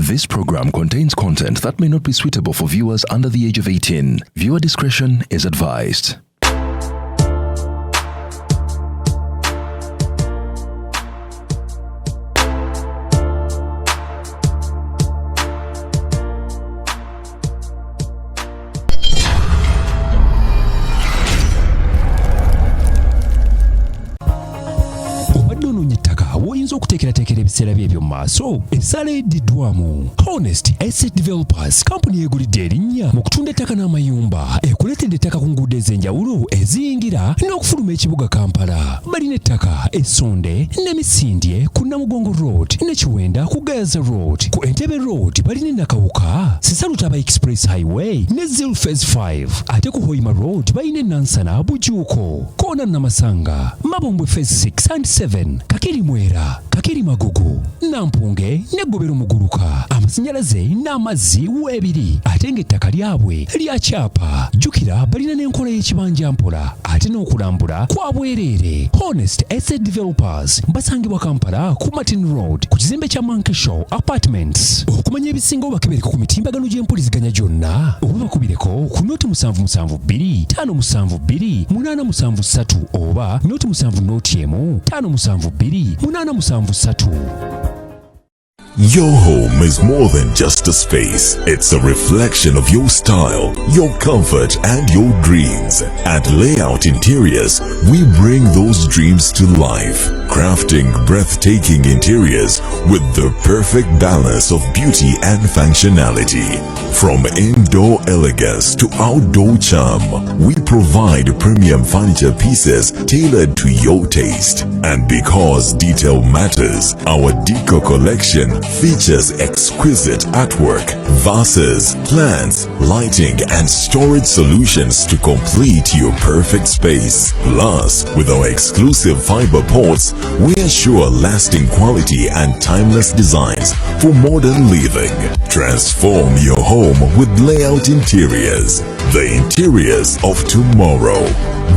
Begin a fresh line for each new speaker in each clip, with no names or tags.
This program contains content that may not be suitable for viewers under the age of 18. Viewer discretion is advised.
Okuteekerateekera ebiseera by'ebyo mu maaso ensala eddiddwamu. Honest Asset Developers Company egulidde erinnya mu kutunda ettaka n'amayumba ekuleetedde ettaka ku nguudo ez'enjawulo eziyingira n'okufuluma ekibuga Kampala. Balina ettaka Essonde ne Misindye ku Namugongo Road ne Kiwenda ku Gaza Road. Ku Entebbe Road balina Nakawuka, Sisalutaba Express Highway ne Zil Phase 5. Ate ku Hoima Road balina Nansana Bujuuko, Kona Namasanga, Mabombwe Phase 6 and 7, Kakiri Mwera, Kakiri Magugu, Nampunge ne Gobero Muguluka. Amasannyalaze n'amazzi weebiri. Ate ng'ettaka lyabwe lya kyapa. Jjukira balina n'enkola y'ekibanja mpola ate n'okulambula kwa bwereere. Honest Asset Developers basangibwa Kampala ku Martin Road ku kizimbe kya Monkey Show Apartments. Okumanya ebisinga obakebereko ku mitimbagano gy'empuliziganya gyonna oba bakubireko ku noti 772 572 873 oba noti 701 572 873.
Your home is more than just a space. It's a reflection of your style, your comfort, and your dreams. At Layout Interiors, we bring those dreams to life, crafting breathtaking interiors with the perfect balance of beauty and functionality. From indoor elegance to outdoor charm, we provide premium furniture pieces tailored to your taste. And because detail matters, our Deco collection features exquisite artwork, vases, plants, lighting, and storage solutions to complete your perfect space. Plus, with our exclusive fiber pots, we ensure lasting quality and timeless designs for modern living. Transform your home with Layout Interiors, the interiors of tomorrow.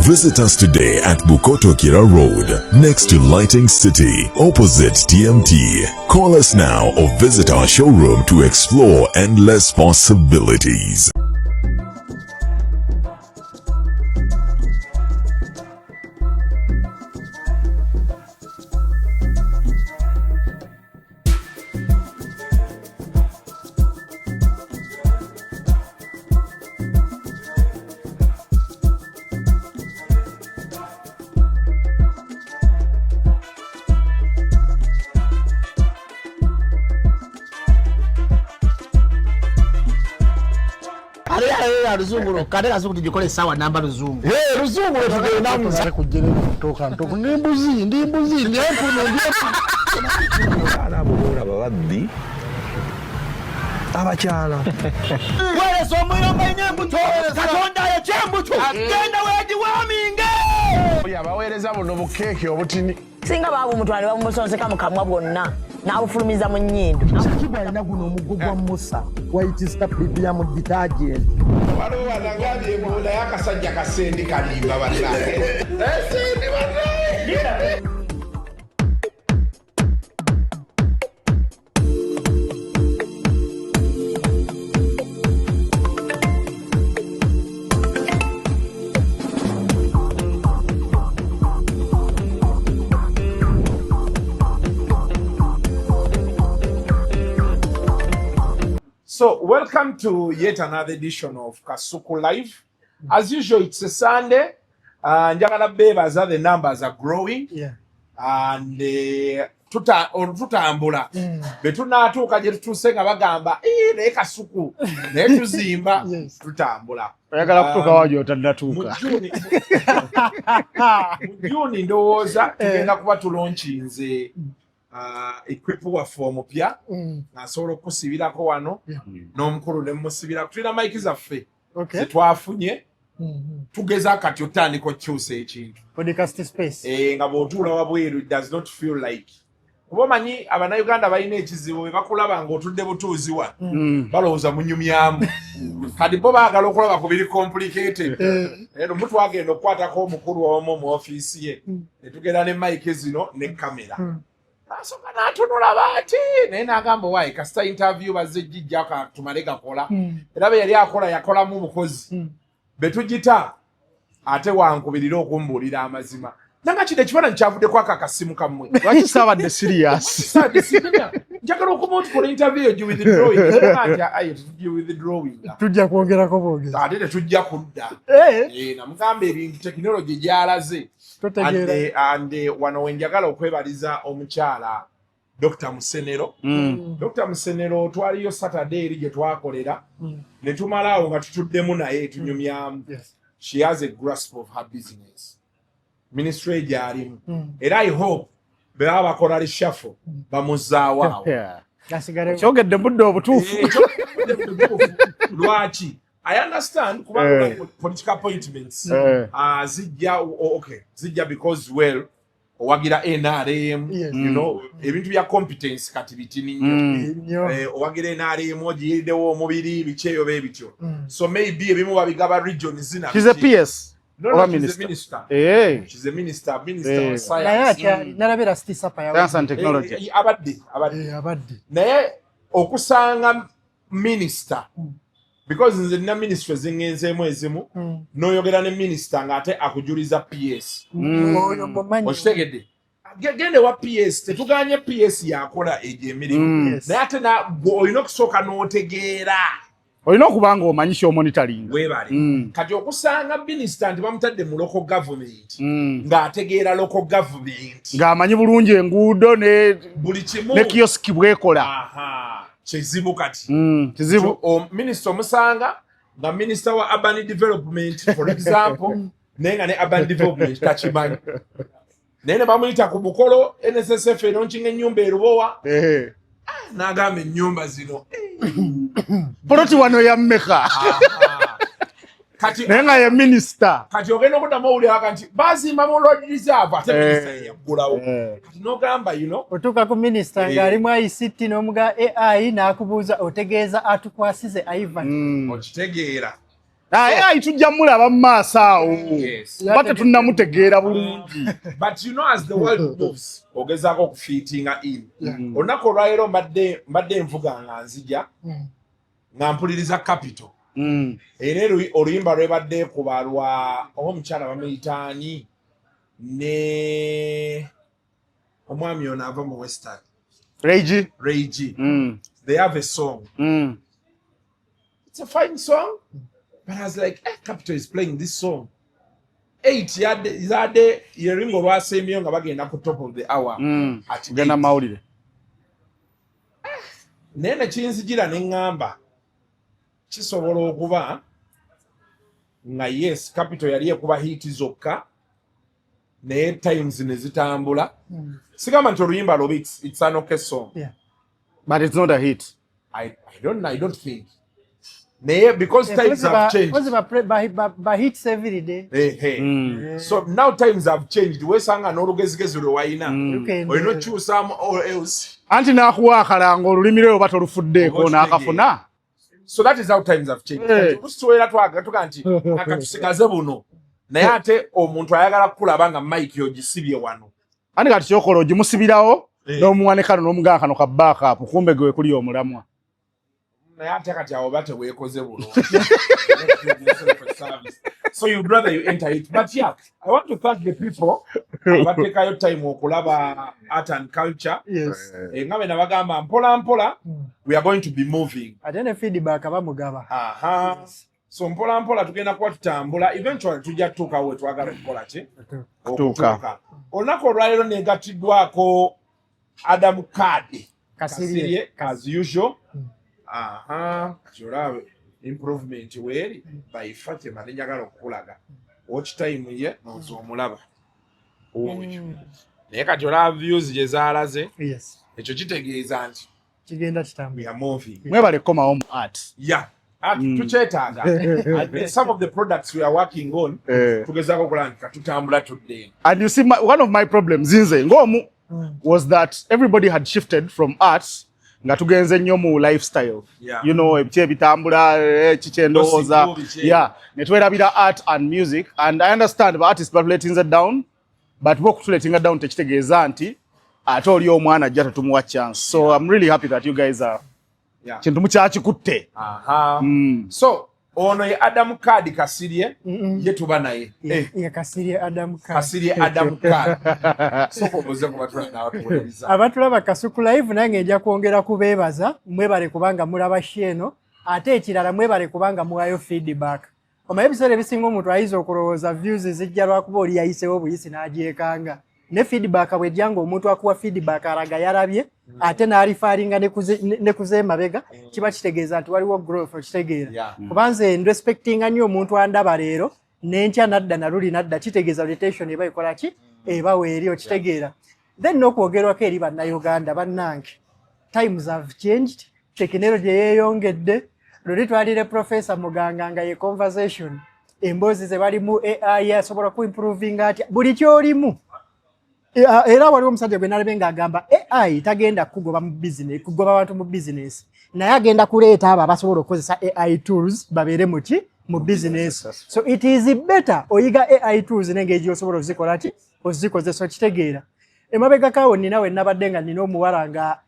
Visit us today at Bukoto Kira Road, next to Lighting City, opposite TMT. Call us now or visit our showroom to explore endless possibilities.
Ruzungu kale Kasuku tujikole sawa namba Ruzungu.
Ruzungu tugenda namuza kujjere kutoka ntoko ndimbuzi ndempuno
arabura babaddi abakyala
wale somwira manyembuto katonda ya chembuto genda weji waminge
yabaweereza buno bukeeke obutini
singa babu mutwale bamusonseka mukamwa bwonna n'abufulumiza mu nnyindo.
Kibwa alina guno omuggo gwa Musa wayitista premium detergent.
waliwo wanangalie munda yakasajja kasendi kalimba bannange esendi bannange. So, welcome to yet another edition of Kasuku Live. As usual, it's a Sunday. Njagala bebaza, the numbers are growing.
Yeah.
And tutambula. Betunatuuka gye tutuusenga bagamba, naye Kasuku, naye tuzimba, tutambula.
Oyagala kutuuka waji otannatuuka.
Mu Juni ndowooza tugenda kuba tulaunchinze equip waffe omupya asobola okusibirako wano n'omukulu ne musibira tulina mike zaffe zetwafunye tugeza kati otandika okukyusa ekintu
podcast space
nga bw'otuula wabweru it does not feel like kuba omanyi abannayuganda balina ekizibu bwe bakulaba ng'otudde butuuziwa balowooza munyumyamu kati bo baagala okulaba ku biri complicated ero mbu twagenda okukwatako omukulu omu mu ofiisi ye ne tugenda ne mike zino ne kamera Asonga n'atunula bati naye n'agamba waayi kasita interview bazze jjijja tumale gakola era be yali yakolamu bukozi betugita ate wankubirira okumbuulira amazima nanga kide kifaananyi kyavuddeko akakasimu kammwe
lwaki saabadde serious
njagala okuba tukola interview you withdrawing
tujja kwongerako bwogezi
ate tetujja kudda namugamba ebintu tekinologi gyalaze and wano wenjagala okwebaliza omukyala Dr. Musenero. Dr. Musenero twaliyo Saturday eri gye twakolera ne tumalaawo nga tutuddemu naye tunyumyamu. She has a grasp of her business. Ministry gyalimu. Era I hope beba bakola reshuffle bamuzaawo.
Kyogedde budde obutuufu.
Lwaki? I understand kubanga political appointments zijja because well owagira NRM you know ebintu bya competence kati bitini nnyo owagira NRM ogiyidewo omubiri bikyeyo bebityo so maybe ebimu babigaba region zina
she's a PS
or minister she's a minister of science
nalabira stisapa ya
science and technology
abadde naye okusanga minister because nze nina ministry zingenzeemu ezimu n'oyogera ne minister ng'ate akujuliza PS okitegedde gende wa PS tetuganye PS yakola egyo emirimu naye ate olina okusooka n'otegeera
olina okuba nga omanyisa omonitoring
weebale kati okusanga minister nti bamutadde mu local government ng'ategeera local government
ng'amanyi bulungi enguudo
buli kimu
ne kioski bwekola
kizibu kati
kizibu
minister omusanga nga minister wa urban development for example nenga ne urban development takimanyi naye ne bamuyita ku bukolo NSSF enonkinga ennyumba erubowa n'agamba ennyumba zino
poloti wano ya mmeka
kati
naye nga ye minister
kati ogenda okuddamu owulira nti bazimba mu road reserve ate minister yaggulawo kati n'ogamba
otuuka ku minister ng'alimu ICT n'omuga AI n'akubuuza otegeeza atukwasize Ivan
okitegeera
AI tujja mulaba mu maaso awo ba tetunnamutegeera bulungi
but as the world moves ogezaako okufiitinga in olunaku olwaleero mbadde nvuga nga nzija nga mpuliriza capital era oluyimba lwebadde kuba lwa omukyala bamuyitaani ne omwami ono ava mu western
Reiji
they have a song it's a fine song but I was like Capital is playing this song 8 yadde yelingo lwasembiyo nga bagenda ku top of the hour
genda mawulire
naye nekinzijira neŋŋamba kisobola okuba nga yes Capital yali ekuba hit zokka naye times ne zitambula sigamba nti oluyimba lwoba it's an okay song
but it's not a hit
I don't think naye because times have changed
by hits every day
so now times have changed wesanga n'olugezigezi lwe wayina olina okyusaamu all else
anti n'akuwa akalanga olulimi lwe oba tolufuddeeko n'akafuna.
So that is how times have changed. Tusoera twagatuka nti akatusigaze buno. Naye ate omuntu ayagala kulaba nga Mike yogisibye wano.
Ani kati kyokolo ogimusibirawo n'omuwanekano n'omuganga kano ka backup kumbe gwe kuli omulamwa.
Naye ate kati awo bate weekoze buno. So you'd rather you enter it. But yeah, I want to thank the people abatekayo time okulaba art and culture.
Yes.
Ngabe nabagamba mpola we are going to be moving.
Atene feedback abamugaba.
So mpola tugenda kuba tutambula eventually tujja tutuuka we twagala kukola ki?
Okutuuka.
Olunaku olwaleero negatiddwako Adam Kadi.
Kasirye
as usual. Kati improvement weri by Fatima nenjagala okulaga watch time ye nozo omulaba naye kati olaba views gye zaalaze ekyo kitegeeza nti
kigenda kitambula
we are moving
mwebale koma home art
tukyetaaga and some of the products we are working on tugezaako okulangika tutambula tudde.
And you see one of my problems nze ng'omu was that everybody had shifted from arts nga tugenze nnyo mu lifestyle you know ebiti ebitambula kikyendowooza netwerabira art and music and I understand the artists but letting it down but bo kutuletinga down tekitegeeza nti ate oli omwana ajja tetumuwa chance. So I'm really happy that you guys are kintu mukyakikutte.
So ono ye Adam Card Kasirye ye tuba naye.
Ye Kasirye Adam Card.
Kasirye Adam Card. Soko boze kubatula nawe tuweleza.
Abatulaba Kasuku Live nange nja kwongera kubeebaza mwebale kubanga mulaba sheno ate ekirala mwebale kubanga muwayo feedback. Oma episode ebisinga omuntu ayinza okulowooza views zijja lwakuba oli yayisewo obuyisi n'agyekanga. Ne feedback bwejjanga omuntu akuwa feedback alaga yarabye ate n'alifaringa ne kuzeemabega kiba kitegeeza nti waliwo growth okitegeera. Kubanze respectinga nnyo omuntu andaba leero n'enkya nadda naluli nadda kitegeeza rotation eba ekola ki eba weeri okitegeera. Then n'okwogerwako eri bannayuganda bannange times have changed, technology yeeyongedde. Luli twalire Professor Muganga nga ye conversation emboozi ze balimu AI asobola ku improving ati buli kyolimu. Era waliwo omusajja gwe nalabye ng'agamba AI tagenda kugoba mu business, kugoba abantu mu business. Naye agenda kuleeta abo abasobola okukozesa AI tools babeere mu business. So it is better oyiga AI tools n'engeri osobola ozikola ki ozikozesa okitegeera. Emabega kaawo nina we nabadde nga nina omuwala nga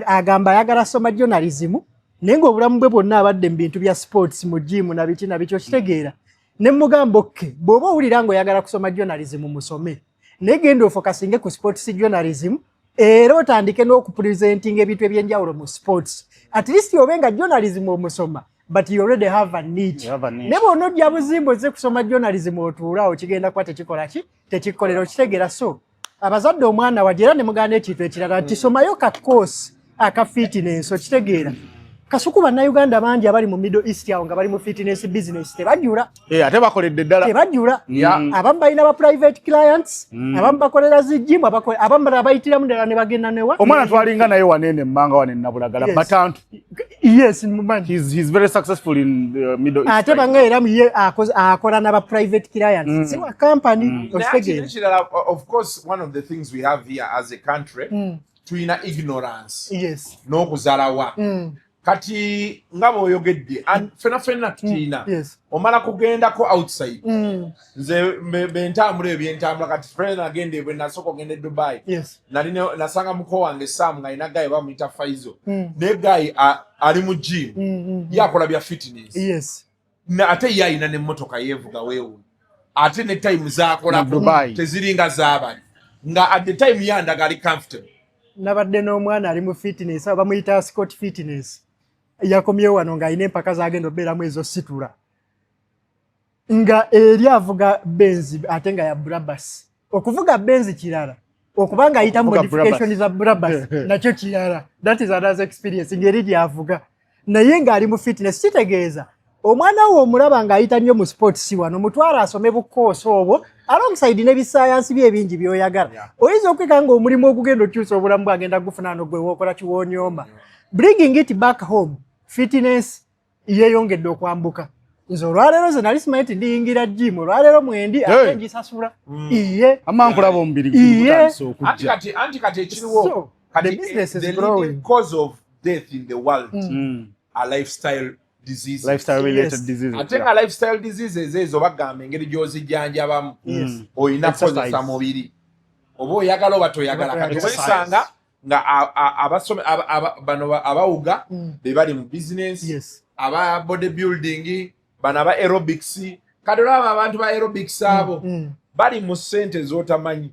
agamba ayagala soma journalism naye ng'obulamu bwe bwonna abadde mu bintu bya sports mu gym na biki okitegeera. Ne mugamba okke bw'oba owulira ng'oyagala kusoma journalism musome. Naye genda ofokasinge ku sports journalism era otandike n'okupresenting ebintu ebyenjawulo mu sports. At least obenga journalism omusoma but you already have a niche. Ne bw'onojja buzimbo ze kusoma journalism otuulaawo kigenda kuba tekikola ki tekikolera okitegeera. So abazadde omwana wajera ne muganda ekintu ekirala nti somayo ka course aka fitness okitegeera. Kasuku bannayuganda bangi abali mu Middle East awo nga bali mu fitness business tebajjula.
Ate bakoledde ddala.
Tebajjula. Abamu balina ba private clients, abamu bakolera zi gym, abamu abayitiramu ddala ne bagenda newa.
Omwana twalinga naye wanene mmanga wanene nabulagala batantu.
Yes, mumanyi.
He's very successful in the Middle East.
Ate banga era ye akola na ba private clients. Si wa company.
Of course, one of the things we have here as a country, tuina ignorance.
Yes.
N'okuzalawa. Kati nga bw'oyogedde fena tutiina omala kugendako outside nze bentambula ebyentambula kati fena agende bwe nasooka ogende Dubai nasanga muko wange Sam nga alina gayi bamuyita Faizo naye gayi ali mu gym yakola bya fitness ate ye alina n'emmotoka yeevuga weewu ate ne time z'akolako teziringa z'abali nga at the time yandaga ali comfortable.
Nabadde n'omwana ali mu fitness bamuyita Scott Fitness. Yakomyewo wano nga alina empaka zagenda obeeramu ezositula nga eri avuga Benz ate nga ya Brabus. Okuvuga Benz kirala okubanga ayita modification za Brabus nakyo kirala. That is another experience ngeri gyavuga naye nga ali mu fitness. Kitegeeza omwana wo omulaba nga ayita nnyo mu sports wano mutwala asome bukoosi obwo alongside n'ebisayansi byebingi by'oyagala. Oyinza okweka nga omulimu ogugenda okyusa obulamu bwagenda gufuna no gwe wookola kiwoonyomba. Bringing it back home, fitness yeeyongedde okwambuka. Nze olwaleero ze nali simanyi ndiyingira gym olwaleero mwendi ate ngisasula. Iye
amankulaba omubiri
gutandise okujja. Anti kati ekiriwo the business is growing. Cause of death in the world are lifestyle diseases.
Lifestyle related diseases.
Ate nga lifestyle diseases ezo bagamba engeri gy'ozijjanjabamu oyina kukozesa mubiri oba oyagala oba toyagala. Kati wesanga nga bano abawuga be bali mu business aba bodybuilding bano aba aerobics kati olaba abantu ba aerobics abo bali mu ssente z'otamanyi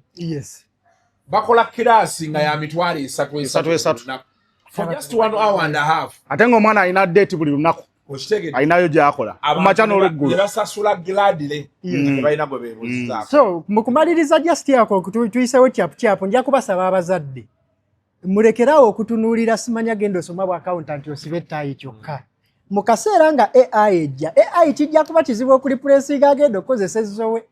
bakola kirasi nga ya mitwalo 3 for just 1 hour and a half.
Ate ng'omwana alina date buli lunaku ayinayo gy'akola kumakya n'olweggulu
basasula gladly tebalina gwe beebuuzizaako.
So mu kumaliriza just yako tuyisewo kyapu nja kubasaba abazadde mulekerawo okutunuulira simanya genda osoma bwa accountant osibe ettaayi kyokka. Mu kaseera nga AI ejja AI kijja kuba kizibu okulipulesinga agenda okukozesa ezowe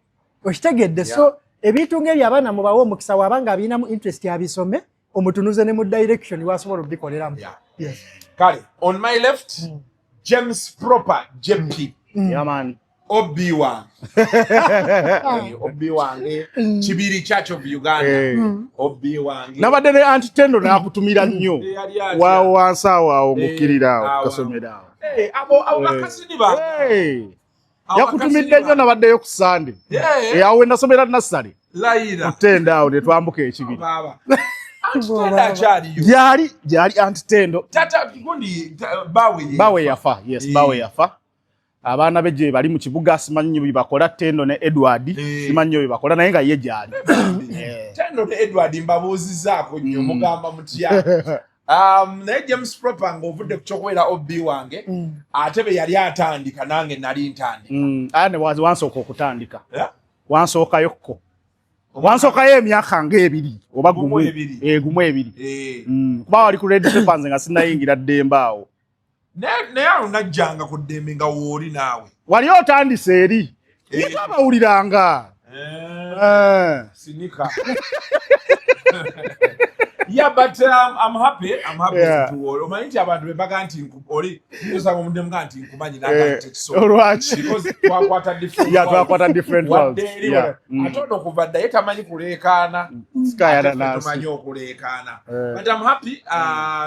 okitegedde. So ebintu ng'ebyo abaana mubawa omukisa wabanga abirinamu interest abisome omutunuze ne mu direction wasobola okubikoleramu.
Kale on my left James Propa JP.
Yeah man.
Obi-Wan. Obi-Wan. Kibiri Church of Uganda. Obi-Wan.
Nabadde ne antitendo n'akutumira nnyo. Waawo wansi awo mukkirira awo kasomera awo.
Abo bakasini ba.
Yakutumidde nnyo nabaddeyo ku Sunday. Awo nasomera nasale.
Layira.
Mutenda awo ne twambuka ekibiri. Jali antitendo.
Tata gundi bawe
yafa. Yes, bawe yafa. Abaana beje bali mu kibuga simanyi bibakola Tendo ne Edward simanyi bibakola naye nga ye jali.
Tendo ne Edward mbabuuzizaako nnyo mugamba mutya. Naye James Propa ng'ovudde ku kyokwera obbi wange ate be yali atandika nange nali ntandika.
Ane wansooka okutandika. Wansookayo emyaka ng'ebiri oba gumu ebiri. Kuba wali ku Red Peppers nga sinnayingira ddembe awo.
Naye awo najjanga ku ddembe nga wooli naawe.
Wali otandise eri. Twabawuliranga.
Sinika. Yeah, but I'm happy to all. Omanyi abantu bebaga nti oli nsanga omuntu mga nti nkumanyi n'akanti so. Because
twakwata different worlds.
Atono okuva dda ye tamanyi kuleekaana. Tumanyi okuleekaana. But I'm happy.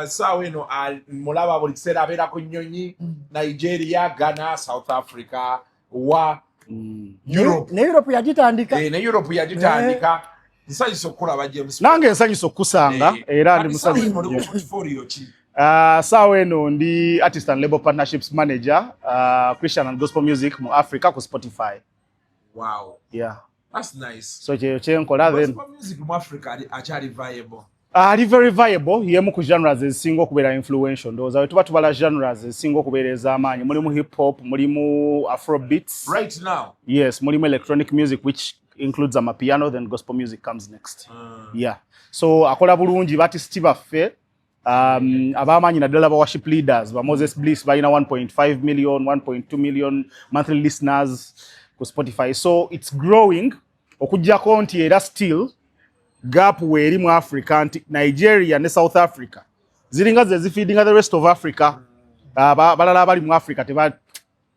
Saawa eno mulaba buli kiseera abeera ku nnyonyi. Nigeria, Ghana, South Africa, Europe.
Ne Europe yagitandika.
Ne Europe yagitandika. Nsanyusa okulaba James.
Nange nsanyusa okusanga era ndi musanyusa. Saawa eno ndi artist and label partnerships manager, Christian and gospel music mu Africa ku Spotify.
Wow.
Yeah.
That's nice.
So kyenkola then.
Gospel music mu Africa actually viable.
Ali very viable. Yemu ku genres ezisinga okubeera influential. Ndowooza tuba tubala genres ezisinga okubeera ez'amaanyi. Mulimu hip hop, mulimu afrobeats.
Right now.
Yes, mulimu electronic music which includes amapiano, then gospel music comes next. Yeah. So akola bulungi batisiti baffe abaamanyi naddala ba worship leaders ba Moses Bliss balina 1.5 million, 1.2 million monthly listeners ku Spotify. So it's growing. Okujjako nti era still gap weeri mu Africa nti Nigeria ne South Africa ziringa ze zifeedinga the rest of Africa. Balala abali mu Africa teba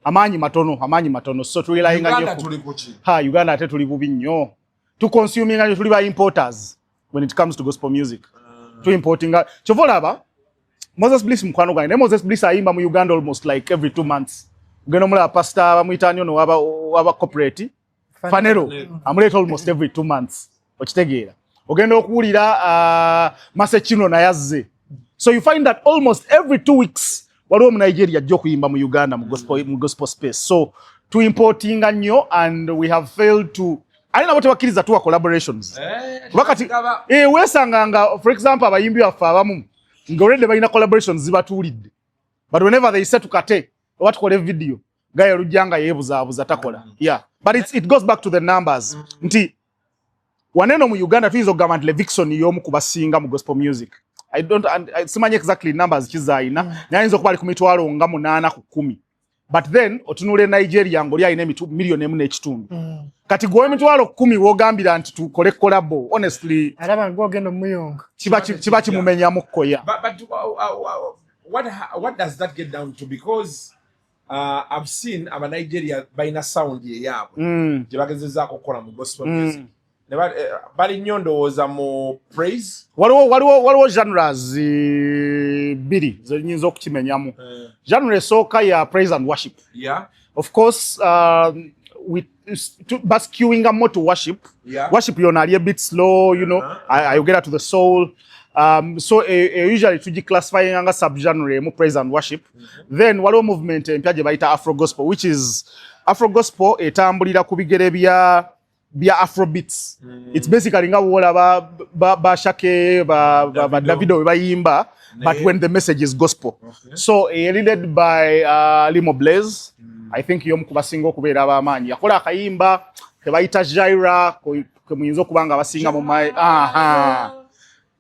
amaanyi matono so tulilayinga nnyo Uganda ate tuli bubi nnyo tu consuming nnyo tuli ba importers when it comes to gospel music tu importing chovolaba Moses Bliss mukwano gwange ne Moses Bliss ayimba mu Uganda almost like every 2 months ugenda omulaba pastor bamuyita nnyo no waba corporate Fanero amuleta almost every 2 months okitegeera ogenda okuwulira Masechino na yazze so you find that almost every 2 weeks waliwo mu Nigeria ajja okuyimba mu Uganda mu gospel space. So to importing nnyo and we have failed to alina bote bakkiriza tuwa collaborations. Wakati wesanganga for example abayimbi baffe abamu nga already balina collaborations zibatuulidde. But whenever they say tukate watukole video gaye olujjanga yeebuzaabuza takola. Yeah. But it goes back to the numbers. Nti waneno mu Uganda tuyinza okugamba nti Levikson y'omu ku basinga mu gospel music. I simanyi exactly numbers kizaayina nayinza okuba ali ku mitwalo nga 8 ku 10 but then otunule Nigeria ngoli ayina million emu n'ekitundu kati gwe mitwalo 10 wogambira nti tukole collabo honestly
alaba ngogendo muyonga
kiba kimumenyamu koya
but what does that get down to because I've seen aba Nigeria baina sound ye yabo je bagezezaako okukola mu gospel music bali nnyo ndowooza mu praise waliwo genres biri zenyinza okukimenyamu genre esooka ya praise and worship of course but skewing more to worship worship yona ali a bit slow you know I get to the soul so usually tugiclassifying nga subgenre mu praise and worship then waliwo movement empya gye bayita afro gospel which is afro gospel etambulira ku bigere bya afrobeats it's basically nga wola ba Shake ba Davido we bayimba but when the message is gospel so led by Limo Blaze I think yom kubasinga okubeera abamanyi yakola akayimba tebayita Jaira ko muyinza okubanga basinga mu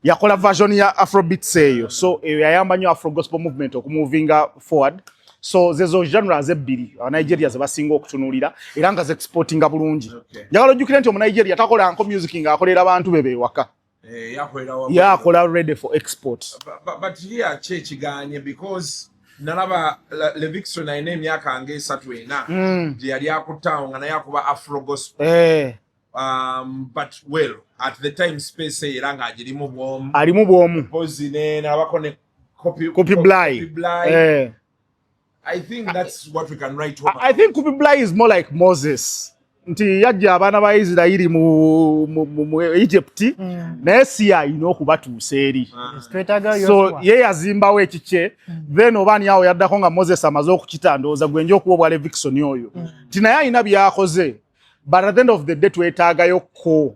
yakola version ya afrobeats eyo so yayamba nnyo afro gospel movement okumuvinga forward so zezo genres ebbiri Nigeria zebasinga okutunulira era nga exportinga bulungi njagala ojjukire nti omu Nigeria takola nko music nga akolera abantu bebe waka yakola ready for export but here chechiganye because nalaba Levikson ayina emyaka nga 3 gye yali akutawo nga naye akuba afro gospel but well at the time space era nga agirimu bwomu
alimu bwomu
pozine nalabako ne
copy blind
I think that's what we can write home.
I think Kupi Bly is more like Moses. nti yajja abaana ba Isiraeli mu Egypt naye si alina okubatuusa eri. So ye yazimbawo ekikye then obaani awo yaddako nga Moses amaze okukitandooza gwenja okuwa Levikson oyo nti naye alina byakoze but at the end of the day twetaagayokko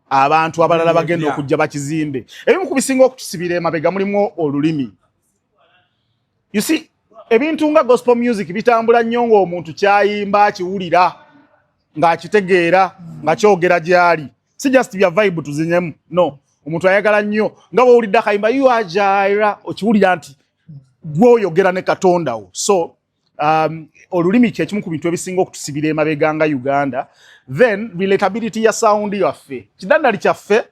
abantu abalala bagenda okujja bakizimbe. Ebimu ku bisinga okutusibira emabega mulimu olulimi. You see, ebintu nga gospel music bitambula nnyo ng'omuntu kyayimba kiwulira ng'akitegeera nga kyogera gyali. Si just bya vibe tuzinyemu. No. Omuntu ayagala nnyo nga bw'owulidde akayimba you are Jaira okiwulira nti gwe oyogera ne Katonda wo. So olulimi kye kimu ku bintu ebisinga okutusibira emabega nga Uganda. Then relatability ya sound yaffe. Kidandali kyaffe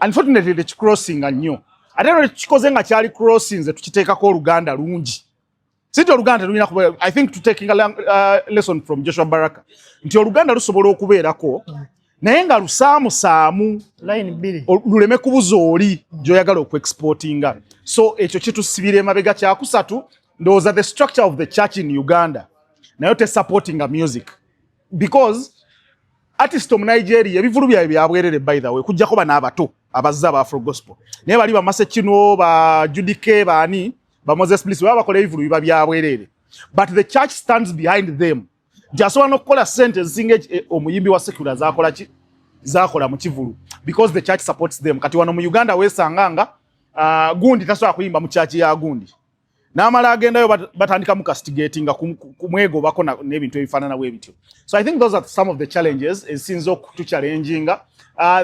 unfortunately crossing nnyo. Ate lwe kikoze nga kyali crossing ze tukiteekako Oluganda lungi. Sito Oluganda lulina kubeera, I think to taking a lesson from Joshua Baraka. Nti Oluganda lusobola okubeerako naye nga lusaamu
line 2
luleme kubuza oli gy'oyagala okuexportinga. So ekyo kitusibira emabega kyakusatu ndowooza the structure of the church in Uganda nayo te supporting a music because artist mu Nigeria ebivulu byawe byabwerere by the way kujjako bana abato abazza ba Afro gospel naye bali ba Masechino ba Judike baani ba Moses Bliss baba bakola ebivulu biba byabwerere but the church stands behind them. Jasobola n'okukola sente zinge omuyimbi wa secular zakola mu kivulu because the church supports them. Kati wano mu Uganda weesanganga gundi tasobola kuyimba mu church ya gundi n'amala agendayo batandika mu castigating ku mwego bako n'ebintu ebifaanana bwe bityo. So I think those are some of the challenges ezisinza okutuchallenginga.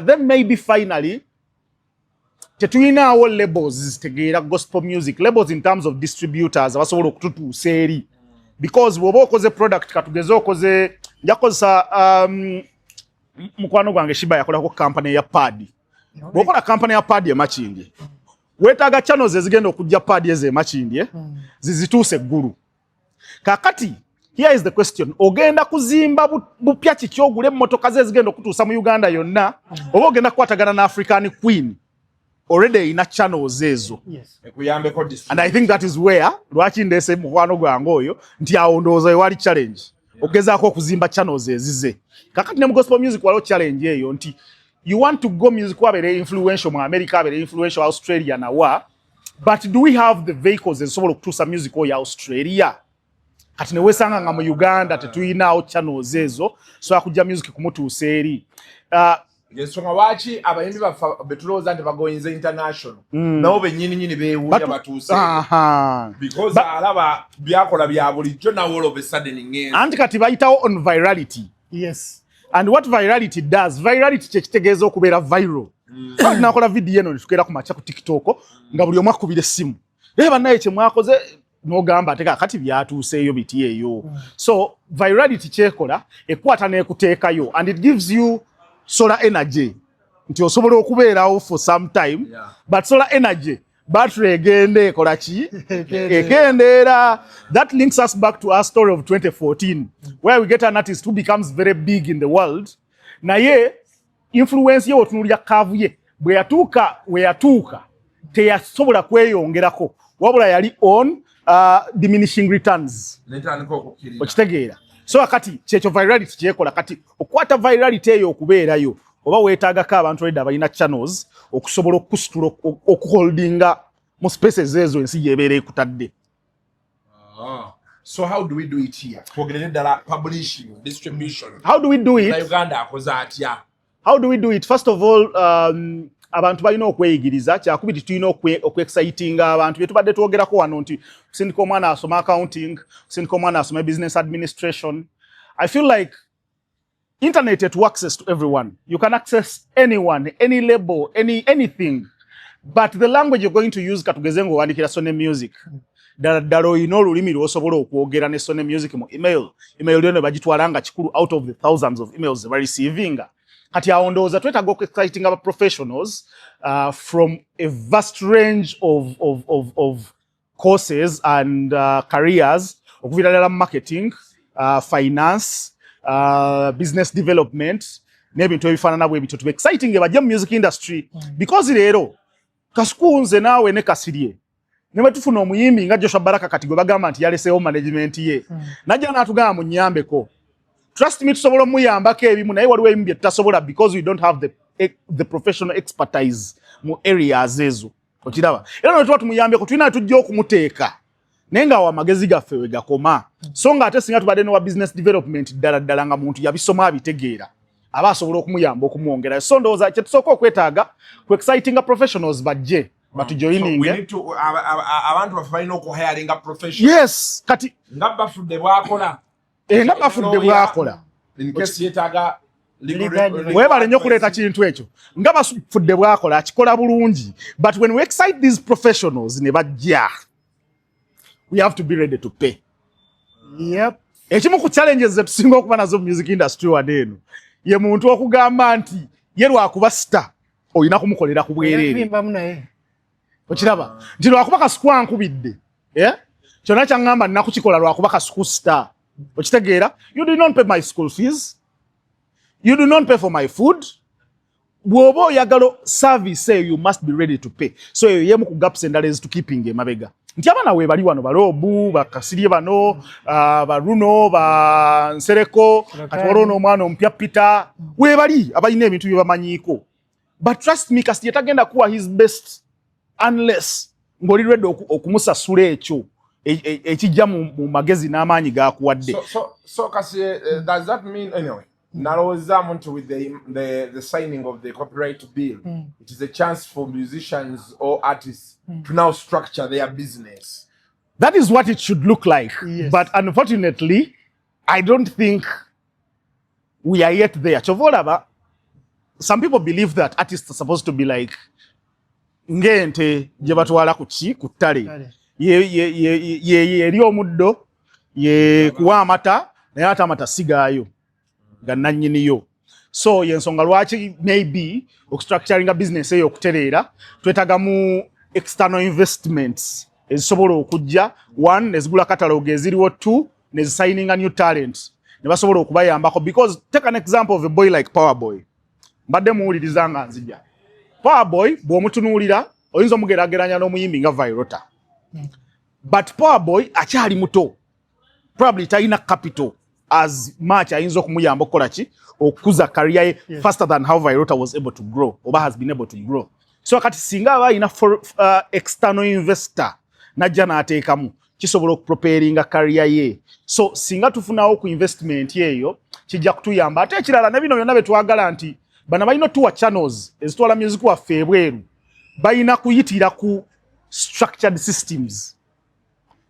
Then maybe finally tetuyinaawo labels zitegeera gospel music labels in terms of distributors abasobola okututuusa eri because bw'oba okoze product katugeze okoze njakozesa mukwano gwange Shiba yakolako company ya pad. Bw'okola company ya pad Makindye weetaaga channels ezigenda okujja pad eze Makindye zizituuse eggulu. Kakati here is the question, ogenda kuzimba bupya kiki ogule emmotoka ze ezigenda okutuusa mu Uganda yonna oba ogenda kukwatagana na African Queen already ina channels ezo. And I think that is where lwaki ndese mukwano gwange oyo nti awo ndowooza wali challenge ogezaako okuzimba channels ezize. Kakati ne mu gospel music waliwo challenge eyo nti you want to go music wabere influential mu America wabere influential Australia na wa but do we have the vehicles ezisobola okutuusa music oyo Australia? Kati ne wesanga nga mu Uganda tetuyinaawo channels ezo so akujja music kumutuusa eri.
Yesonga wachi abayimbi betulooza nti bagoyinze international nabo bennyini beewunya batuuse because alaba byakola bya bulijjo na all of a sudden ngezi
anti kati bayitawo on virality.
Yes.
And what virality does, virality kyekitegeeza okubeera viral. Nakola video eno nitukeera ku macha ku TikTok nga buli omu akubira essimu leba naye kye mwakoze n'ogamba ate kati byatuuseeyo biti eyo. So virality kyekola ekwata n'ekuteekayo and it gives you solar energy nti osobola okubeerawo for some time but solar energy battery egende ekola ki ekendeera. That links us back to our story of 2014 where we get an artist who becomes very big in the world naye influence ye otunulya kaavu ye bwe yatuuka teyasobola kweyongerako wabula yali on diminishing returns okitegeera. So akati kyekyo virality kyekola kati okwata virality eyo okubeerayo oba weetaagako abantu edda abalina channels okusobola okusitula okuholdinga mu spaces ezo ensi gyebeera ekutadde.
So how do we do it here? Twogerere ddala publishing, distribution.
How do we do it?
Uganda akoze atya?
How do we do it? First of all, abantu balina okweyigiriza kyakubiri tulina okweexcitinga abantu byetubadde twogerako wano nti kusindika omwana asoma accounting, kusindika omwana asoma business administration. I feel like internet it access to everyone. You can access anyone, any label, anything. But the language you're going to use katugeze ng'owandiikira Sony Music. Ddala olina olulimi lw'osobola okwogera ne Sony Music mu email. Email yone bagitwalanga kikulu out of the thousands of emails they were receiving. Kati awo ndowooza twetaaga okweexciting aba professionals from a vast range of courses and careers okuviira ddala marketing, finance, business development n'ebintu ebifaanana bwe bityo tube exciting bajje mu music industry because leero Kasuku nze naawe ne Kasirye ne bwe tufuna omuyimbi nga Joshua Baraka kati gwe bagamba nti yaleseewo management ye najja n'atugamba munnyambeko trust me tusobola muyambako ebimu naye waliwo ebimu bye tutasobola because we don't have the professional expertise mu areas ezo okiraba era no tuba tumuyambeko tulina tujja okumuteeka naye nga amagezi gaffe we gakoma so nga ate singa tubadde ne wa business development ddala nga muntu yabisoma abitegeera aba asobola okumuyamba okumwongera so ndowooza kye tusooka okwetaaga ku exciting professionals bajje batujoining
abantu baffe balina okuhiringa professional
yes kati
nga bafudde bwakola
nga bafudde bwakola
nkesi yeetaaga
webale nnyo okuleeta kintu ekyo nga bafudde bwakola akikola bulungi but when we excite these professionals ne bajja we have to be ready to pay.
Yep.
Ekimu ku challenges ze tusinga okuba nazo mu music industry wadeno ye muntu okugamba nti ye lwakuba star oyina kumukolera ku bwereere okiraba nti lwakuba Kasuku ankubidde kyonna kyaŋŋamba nina kukikola lwakuba Kasuku star okitegeera you do not pay my school fees, you do not pay for my food. Bwoba oyagala service you must be ready to pay. So yemu ku gaps endala ezitukeeping emabega nti abaana we bali wano balobu bakasirye bano baruno ba nsereko katwalo n'omwana omupya Peter we bali abalina ebintu bye bamanyiiko but trust me Kasirye tagenda kuwa his best unless ng'oli ready okumusasula ekyo ekijja mu magezi n'amaanyi gakuwadde.
So Kasirye, does that mean anyway with the signing of the copyright bill, it is a chance for musicians or artists to now structure their business.
That is what it should look like. Yes. But unfortunately, I don't think we are yet there. Chovolaba, some people believe that artists are supposed to be like ngente jebatwala kuchi kutale. Ye eri omuddo ye kuwa amata naye ate amata sigaayo. Gananyiniyo. So yensonga lwaki maybe structuring a business eyo okutereera twetaaga mu external investments ezisobola okujja one ezigula catalogue eziriwo two nezisigning a new talent ne basobola okubayambako because take an example of a boy like Powerboy mbadde muwuliriza nga nzija Powerboy bw'omutunuulira oyinza omugerageranya n'omuyimbi nga Vairota but Powerboy akyali muto probably talina capital as much ayinza okumuyamba okukola ki okukuza career faster than how Vairota was able to grow oba has been able to grow. So kati singa aba ina for external investor najja n'ateekamu kisobola okuproperinga career ye. So singa tufunawo ku investment yeyo kijja kutuyamba ate ekirala ne bino byonna betwagala nti bana balina tuwa channels ezitwala music waffe ebweru balina kuyitira ku structured systems.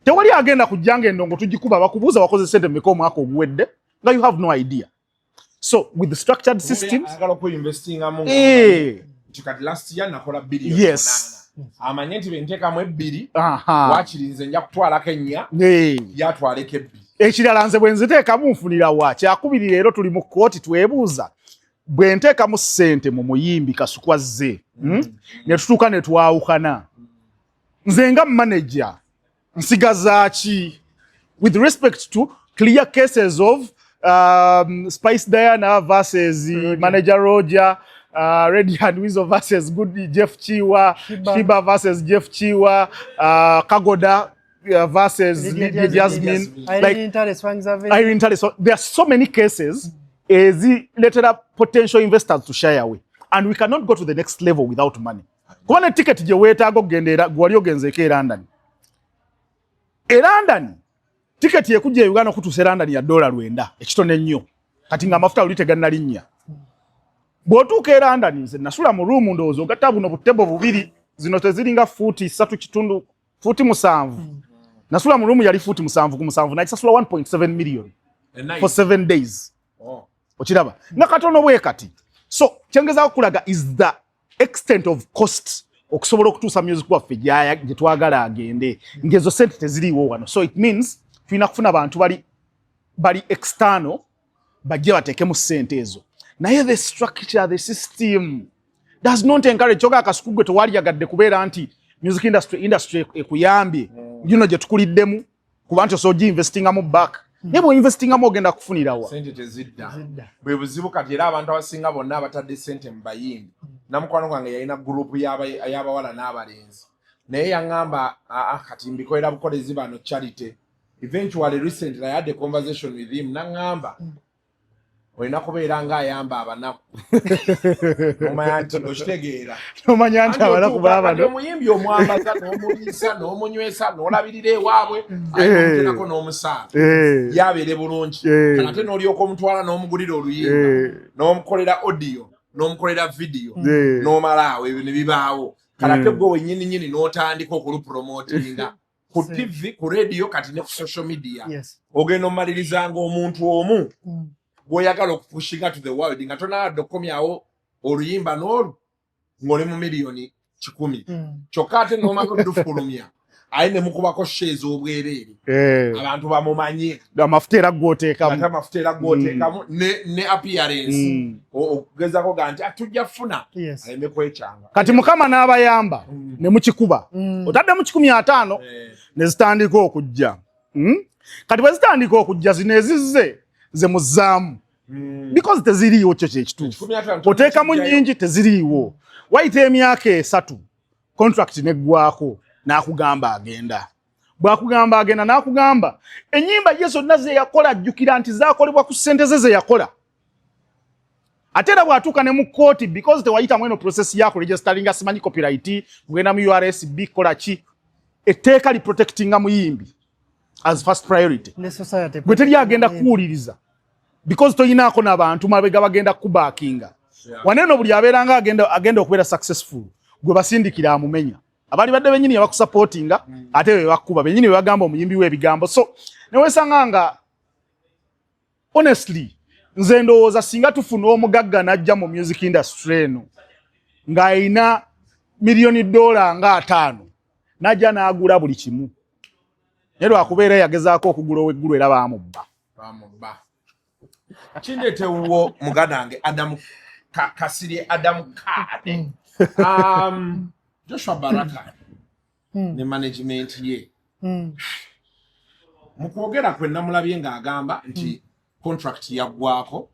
Tewali agenda kujjanga endongo tugikuba bakubuuza wakoze sente mmeka omwaka oguwedde nga you have no idea. So with the structured systems
last year nakola billion
yes
amanye nti benteekamu ebbiri wakirinze nja kutwalako ennya yatwaleko ebbiri
ekirala nze bwe nziteekamu nfunira wa kyakubiri leero tuli mu kooti twebuuza bwe nteekamu ssente mu muyimbi Kasuku azze ne tutuuka ne twawukana nze nga manager nsigazaaki with respect to clear cases of Spice Diana versus Manager Roger, Radiant Weasel versus Good Jeff Chiwa, Shiba versus Jeff Chiwa, Kagoda versus Lydia Jasmine.
Irene
Tallis. There are so many cases as letted up potential investors to shy away. And we cannot go to the next level without money. Kubana ticket je wetaago gendera gwali ogenzeke London. London ticket yekujja Uganda okutuusa London ya $9 ekitone nnyo kati nga amafuta uliteganna linnya bw'otuuka London nze nasula mu room ndowooza ogatta buno butebo bubiri zino teziringa fuuti 3 fuuti 7 nasula mu room yali fuuti 7 ku 7 nakisasula 1.7 million for 7 days okiraba nga katono bwe kati so kyengeza okulaga is the extent of cost okusobola okutuusa music waffe gye twagala agende ngezo sente teziriiwo wano. So it means tulina kufuna abantu bali external bajje bateekemu ssente ezo naye the structure the system does not encourage choga Kasuku gwe tewali yagadde kubeera nti music industry ekuyambye gino gye tukuliddemu kuba nti osoji investingamu back ne bwe investingamu ogenda kufunirawa
sente tezidda bwe buzibu kati era abantu abasinga bonna abatadde sente mu bayimbi namukwano gwange yalina gurupu y'abawala n'abalenzi naye yaŋŋamba kati mbikolera bukolezi bano charity. Eventually recently I had a conversation with him naŋŋamba olina kubeera ng'ayamba abanaku omanya nti okitegeera
omanya nti abanaku baabano
omuyimbi omwambaza n'omuliisa n'omunywesa n'olabirira ewaabwe ayinamuteekako n'omusaala yabeere bulungi kana ate n'olyoka omutwala n'omugulira oluyimba n'omukolera audio n'omukolera video n'omalaawo ebyo ne bibaawo kana ate gwe wennyini n'otandika okulupromotinga ku TV ku radio kati ne ku social media ogenda omumalirizanga omuntu omu gw'oyagala okupushinga to the world nga tonaadde okukomyawo oluyimba n'olwo ng'oli mu miliyoni 100 kyokka ate n'omala oddufulumya aye ne mukubako shares obwereere abantu bamumanye
amafuta era gw'oteekamu
amafuta era gw'oteekamu ne appearance okugezako ga nti tujja kufuna aleme kwekyanga
kati mukama n'abayamba ne mukikuba otadde mu 15 ne zitandika okujja kati bwe zitandika okujja zino ezizze ze muzaamu because teziriiwo kyo kyekituufu oteekamu nnyingi teziriiwo wayita emyaka 3 contract neggwako n'akugamba agenda bw'akugamba agenda n'akugamba ennyimba ye zonna ze yakola ajjukira nti zaakolebwa ku ssente ze yakola ate era bw'atuuka ne mu kooti because tewayitamu eno process yako registeringa simanyi copyright kugenda mu URSB kola ki etteeka liprotectinga muyimbi as first priority gwe teri agenda kuwuliriza because toyinaako n'abantu mabega bagenda kubaakinga waneno buli abeeranga agenda okubeera successful gwe basindikira amumenya abali badde bennyini abakusupportinga ate be bakuba bennyini be bagamba omuyimbi w'ebigambo so newesanga nga honestly nze ndowooza singa tufuna omugagga n'ajja mu music industry eno ng'ayina $1 million nga 5 n'ajja n'agula buli kimu naye lwakubeera yagezaako okugula ow'eggulu era baamubba
kindeetewo muganange Adamu Kasirye Adamu Kade Joshua Baraka ne management ye mu kwogera kwe namulabye ng'agamba nti contract yaggwako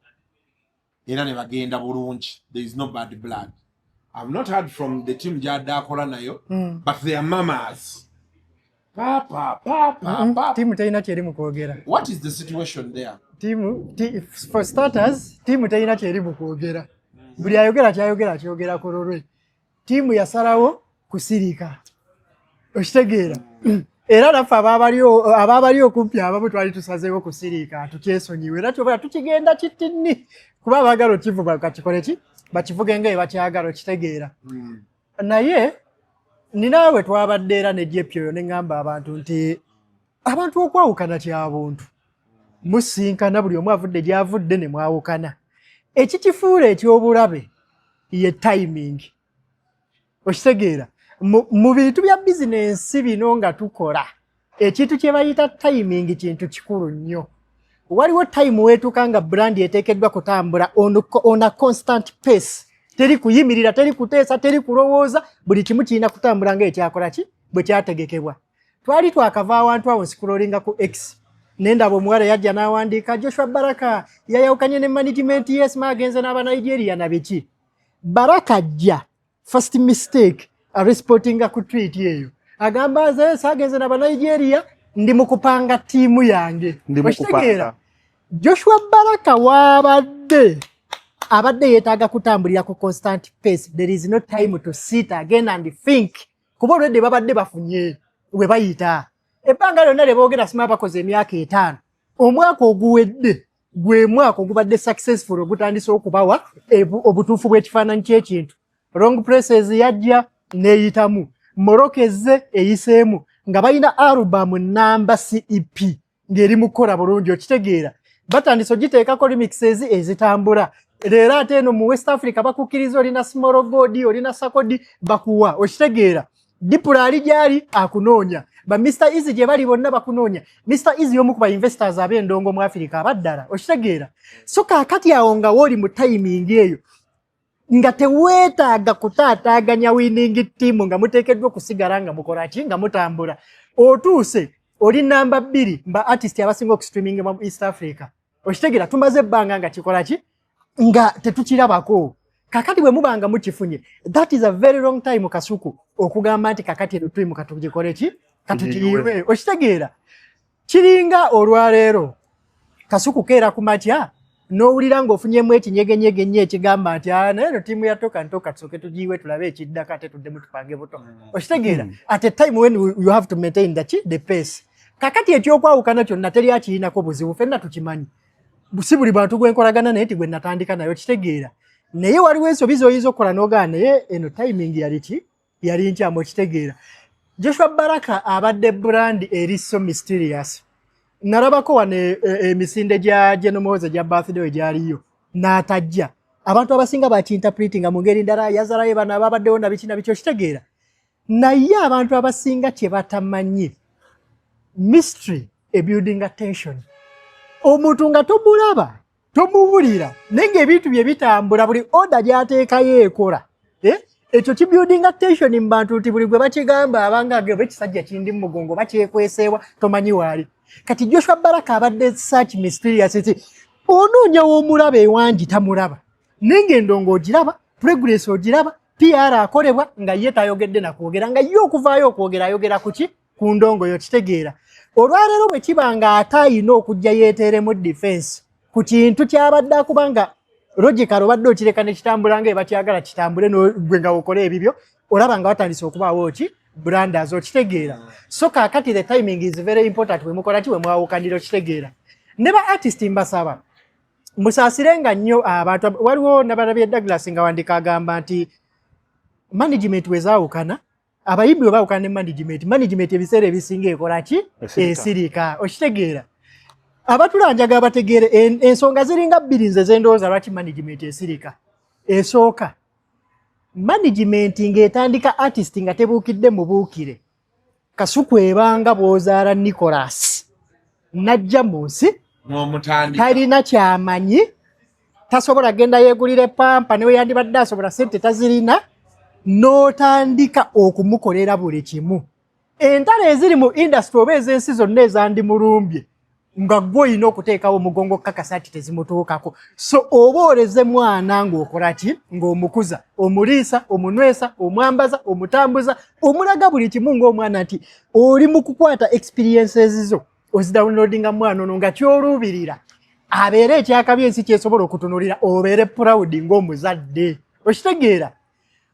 era ne bagenda bulungi there is no bad blood. I've not heard from the team gy'adde akola nayo but they are mamas. Papa.
Timu tayina kyeri mu kwogera.
What is the situation there?
For starters, timu tayina kyeri mu kwogera. Buli ayogera kyayogera ku lulwe. Timu yasalawo kusirika. Okitegeera. Era naffe ababali okumpi abamu twali tusazeewo kusirika tukyesonyiwe era kyobala tukigenda kitini kuba baagala okivuga kakikole ki bakivuge nga bakyagala okitegeera. Naye ninaawe twabadde era nejjepyoyo ne ŋŋamba abantu nti abantu okwawukana kyabuntu musinkana buli omu avudde gy'avudde ne mwawukana ekikifuula eky'obulabe ye timing okitegeera mu bintu bya bizinensi bino nga tukola ekintu kye bayita timing kintu kikulu nnyo waliwo time weetuuka nga brand eteekeddwa kutambula on a constant pace teri kuyimirira teri kuteesa teri kulowooza buli kimu kirina kutambula ng'ekyakola ki bwe kyategekebwa twali twakava awantu awo scrollinga ku X nendaba omuwala yajja n'awandiika Joshua Baraka yayawukanye ne management yes maagenze n'aba Nigeria na biki Baraka jja first mistake aresportinga ku tweet eyo agamba ze sagenze n'aba Nigeria ndi mu kupanga tiimu yange okitegeera Joshua Baraka abadde yeetaaga kutambulira ku constant pace. There is no time to sit again and think kuba olwedde babadde bafunye we bayita ebbanga lyonna lye boogera sima bakoze emyaka 5 omwaka oguwedde gwe mwaka ogubadde successful ogutandise okubawa obutuufu bw'ekifaananyi ky'ekintu wrong places yajja neeyitamu morokeze eyiseemu nga balina album namba CEP ng'eri mu kukola bulungi okitegeera batandise ogiteekako remixes ezitambula leero ate eno mu West Africa bakukkiriza olina small god olina sakodi bakuwa okitegeera Dipula ali gyali akunoonya ba Mr. Easy gye bali bonna bakunoonya Mr. Easy omu ku ba investors ab'endongo mu Africa abaddala okitegeera so kaakati awo nga wooli mu timing eyo nga teweetaaga kutaataaganya winning team nga muteekeddwa okusigala nga mukola ki nga mutambula otuuse oli namba 2 mba artist abasinga okustreaming mu East Africa okitegeera tumaze ebbanga nga kikola ki nga tetukirabako kakati bwe mubanga mukifunye that is a very long time Kasuku okugamba nti kakati eno tuli mu katugikole ki katukiyiwe okitegeera kiringa olwaleero Kasuku keera ku matya n'owulira ng'ofunyemu ekinyegenyege nnyo ekigamba nti naye no ttiimu yatoka ntoka tusooke tugiwe tulabe ekiddako ate tuddemu tupange buto okitegeera at a time when you have to maintain the pace kakati ekyokwawukana kyonna teri akirinako buzibu ffenna tukimanyi si buli bantu gwenkolagana naye ti gwe natandika nayo kitegeera naye waliwo ensobi zoyinza okukola n'ogaa naye eno timing yali nkyamu okitegeera Joshua Baraka abadde brand eri so mysterious narabako wane emisinde gya genomoze gya birthday gyaliyo n'atajja abantu abasinga bakinterpreting mu ngeri ndala yazalayo bana abaddewo na bikina bikyo kitegeera naye abantu abasinga kye batamanyi mystery a building attention omuntu nga tomulaba tomuwulira nenge ebintu bye bitambula buli order gy'ateekayo ekola ekyo ki building attention mbantu nti buli gwe bakigamba abanga agebe ekisajja kindi mu mugongo bakyekweseewa tomanyi waali kati Joshua Baraka abadde such mysterious nti onoonya w'omulaba ewangi tamulaba nenge endongo ogiraba progress ogiraba PR akolebwa nga ye tayogedde na kwogera nga ye okuvaayo okwogera ayogera kuki ku ndongo yo kitegeera olwaleero bwe kiba nga ate ayina okujja yeeteeremu defense ku kintu kyabadde akubanga logical obadde okireka ne kitambula nga ebakyagala kitambule gwe nga okola ebibyo olaba nga watandise okubaawo ki branders okitegeera so kaakati the timing is very important bwe mukola ki bwe mwawukanira okitegeera ne ba artist mbasaba musaasirenga nnyo abantu waliwo nabalabye Douglas nga wandika agamba nti management wezaawukana abayimbi bwe baawukana ne management ebiseera ebisinga ekola ki esirika okitegeera abatulanjaga bategeere ensonga ziringa bbiri nze zendowooza lwaki management esirika esooka management ng'etandika artist nga tebuukidde mubuukire Kasuku ebanga bw'ozaala Nicholas najja mu nsi talina kyamanyi tasobola genda yeegulira pampa newe yandibadde asobola sente tazirina n'otandika okumukolera buli kimu entalo eziri mu industry oba ez'ensi zonna ezandimulumbye nga gw'olina okuteekawo omugongo kakasa nti tezimutuukako so oba oleze mwana ng'okola ki ng'omukuza omuliisa omunywesa omwambaza omutambuza omulaga buli kimu ng'omwana nti oli mu kukwata experiences zo ozidownloadinga mwana ono nga kyoluubirira abeere ekyakabi ensi kyesobola okutunulira obeere proud ng'omuzadde okitegeera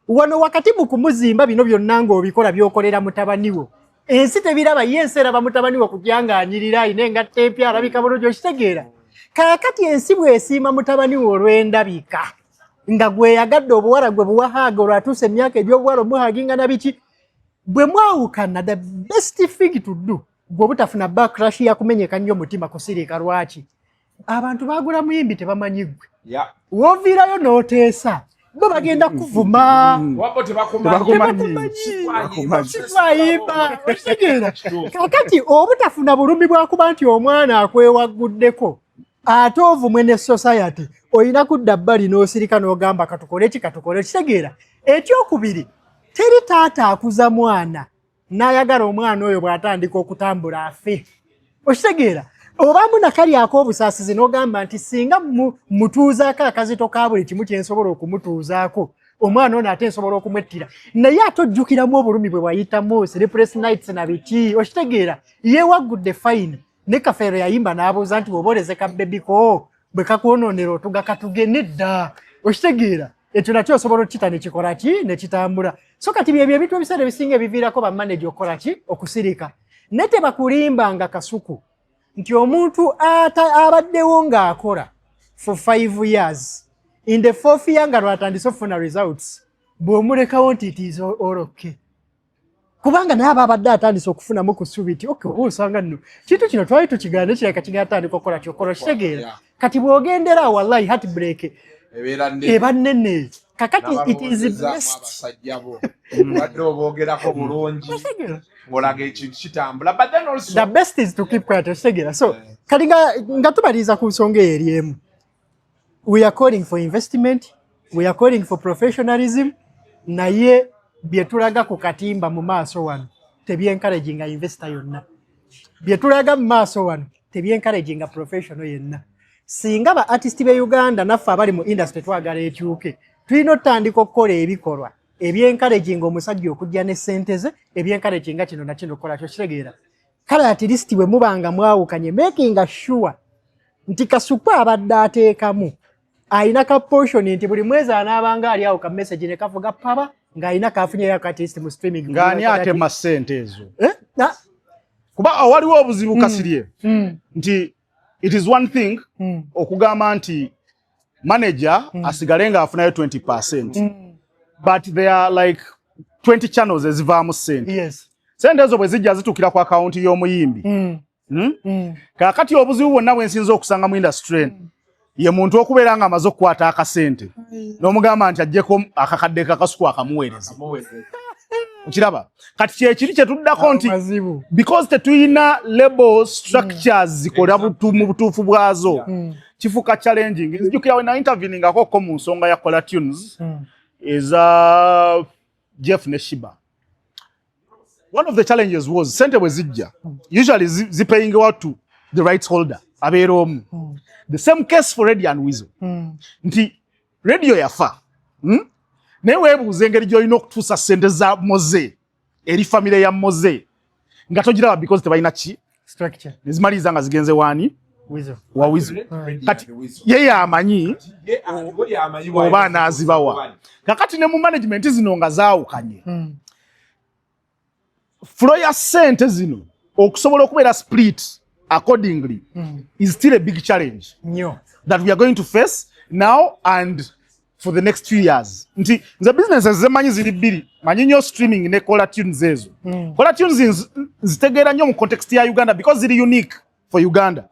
wano wakati mu kumuzimba bino byonna ng'obikola by'okolera mutabani wo ensi tebiraba ye ensi eraba mutabani wo kujanga anyirira ayina engatta empya alabika bulungi okitegeera kaakati ensi bw'esiima mutabani wo olw'endabika nga gweyagadde obuwala gwe buwahaaga olwatuusa emyaka egy'obuwala omuhaaginga na biki bwe mwawukana the best thing to do gwe butafuna backlash yakumenyeka nnyo omutima kusirika lwaki abantu baagula muyimbi tebamanyi gwe wooviirayo n'oteesa bo bagenda kuvuma kakati obutafuna bulumi bwakuba nti omwana akwewaguddeko ate ovumwe ne society olina kudda bbali n'osirika n'ogamba katukole ki katukole kitegeera ekyokubiri teri taata akuza mwana n'ayagala omwana oyo bw'atandika okutambula afe okitegeera obamu nakalyako obusaasizi n'ogamba nti singa mutuuzaako akazito ka buli kimu kyensobola okumutuuzaako omwana ono ate nsobola okumwettira naye ate ojjukiramu obulumi bwe wayitamu sleepless nights na biki okitegeera yeewaggudde fine ne kafeero yayimba n'abuuza nti bw'obooleze kabebiko bwe kakwonoonera otuga katuge nedda okitegeera ekyo nakyo osobola okukita ne kikola ki ne kitambula so kati byebyo ebintu ebiseera ebisinga ebiviirako bamanaje okukola ki okusirika ne tebakulimbanga Kasuku nti omuntu abaddewo ng'akola for 5 years in the 4th year nga lwatandise ofuna results bw'omulekawo nti it is all okay kubanga naye aba abadde atandise okufunamu ku ssuubi nti oba osanga nno kintu kino twali tukigana kireka kigatandika okukola kyokola kitegeera kati bw'ogendera wallahi heartbreak eba nnene kakati it is best
wadde oboogerako bulungi ng'olaga ekintu kitambula but then also
the best is to keep quiet okitegeera so kati nga tumaliriza ku nsonga eyo eri emu we are calling for investment we are calling for professionalism naye bye tulaga ku katimba mu maaso wano tebyencouraginga investor yonna bye tulaga mu maaso wano tebyencouraginga professional yenna singa ba artist be Uganda naffe abali mu industry twagala ekyuke tulina otandika okukola ebikolwa ebyencouraginga omusajja okujja ne ssente ze ebyencouraginga kino na kino kola kyo kitegeera kale at least bwe mubanga mwawukanye making sure nti Kasuku abadde ateekamu ayina ka portion nti buli mwezi anaabanga ali awo ka message ne kavuga paba ng'ayina kafunyeyo akatist mu streaming
ng'ani atema ssente ezo kuba waliwo obuzibu Kasirye nti it is one thing okugamba nti manager asigale ng'afunayo 20%, but there are like 20 channels ezivaamu ssente. Sente ezo bwe zijja zitukira ku akaunti y'omuyimbi. Kakati obuzibu bwonna bwe nsinza okusanga mu industry ye muntu okubeera nga amaze okukwata akasente n'omugamba nti ajjeko akakadde kakasuku akamuweereza. Ukiraba kati kyekiri kye tuddako nti because tetuyina label structures zikola mu butuufu bwazo kifuka challenging. Nzijukira we na interveningako ko mu nsonga ya Kola Tunes is Jeff Neshiba. One of the challenges was sente bwe zijja usually zipaying out to the rights holder abeera omu. The same case for Radio and Weasel. Nti radio yafa naye weebuuza engeri gy'olina okutuusa ssente za Moze eri famire ya Moze nga togiraba because tebalina ki nezimaliza nga zigenze waani wa Weasel. Kati ye yamanyi oba anaazibawa. Kakati ne mu management zino nga zaawukanye flow ya ssente zino okusobola okubeera split accordingly is still a big challenge that we are going to face now and for the next few years. Nti the businesses zemanyi ziri bbiri manyi nnyo streaming ne Kola Tunes ezo. Kola Tunes zitegeera nnyo mu context ya Uganda because ziri unique for Uganda.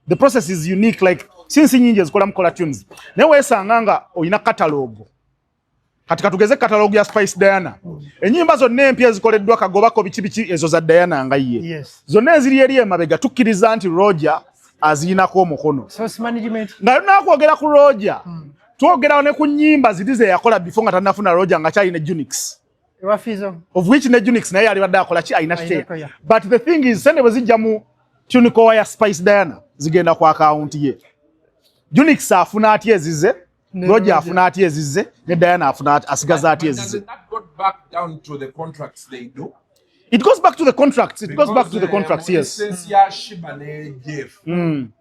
The process is unique like since nyingi ezikola mu Kola Tunes. Naye weesanga nga oyina catalogue. Katika tugeze catalogue ya Spice Diana. Ennyimba zonna empya ezikoleddwa kagobako biki ezo za Diana nga ye. Zonna eziri eri emabega tukkiriza nti Roger aziinako omukono.
Source management.
Nga nakwogera ku Roger. Twogera ne ku nnyimba ziri ze yakola before nga tannafuna Roger nga kyalina Unix. Of which ne Unix naye alibadde akola ki ayina share. But the thing is sente bwe zijja mu tuniko ya Spice Diana zigenda ku account ye. Unix afuna atya ezize. Roger afuna atya ezize ne Diana afuna asigaza atya ezize. It goes back to the contracts. It goes back to the contracts, yes.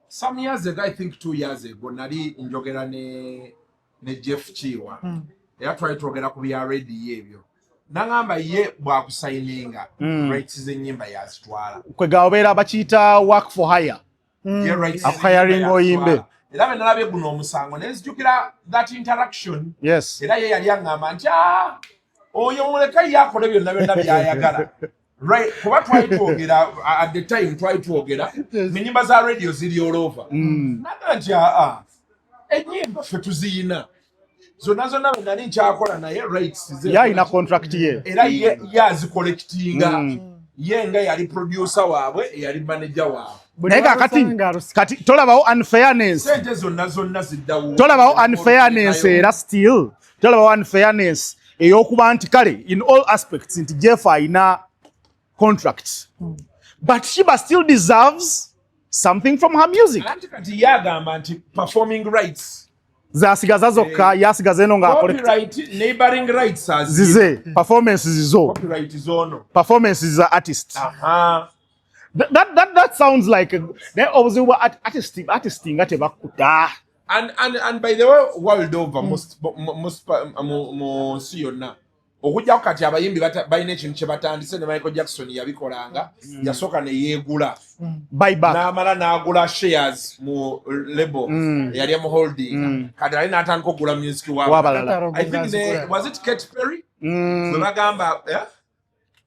Some years ago, I think 2 years ago, nali njogera ne Jeff Chiwa. Tried to get up we are ready ebyo. Nangamba ye bwa kusigninga rights z'ennyimba ya Stwala.
Kwe gaobeera bakiyita work for hire. Hiring oyimbe.
Era bwe nalabye guno omusango nezijukira that interaction.
Yes.
Era ye yali angamba nti oyo muleka yakole byonna byayagala. Right, kuba twayitwogera at the time twayitwogera ennyimba za radio ziri all over. Naga nti ennyimba ffe tuziina zonna bwe nali nkyakola naye rights
yalina contract ye
era ye azicollectinga ye nga yali producer waabwe yali manager waabwe.
Naye kati tolabawo unfairness.
Sente zonna ziddawo.
Tolabawo unfairness era still tolabawo unfairness ey'okuba nti kale in all aspects nti Jeff ayina contracts. But Shiba still deserves something from her music.
Kati yagamba nti performing rights
zasigaza zokka yasigaza eno nga
copyright neighboring rights
zize performance zizo
copyright zono
performance is artist. That sounds like obviously artisting ate bakuta.
And by the way, world over most yonna okujja kati abayimbi balina ekintu kye batandise ne Michael Jackson yabikolanga yasooka ne yeegula n'amala n'agula shares mu label yali mu holding kati ali n'atandika okugula music w'abalala. I think was it Katy Perry ze bagamba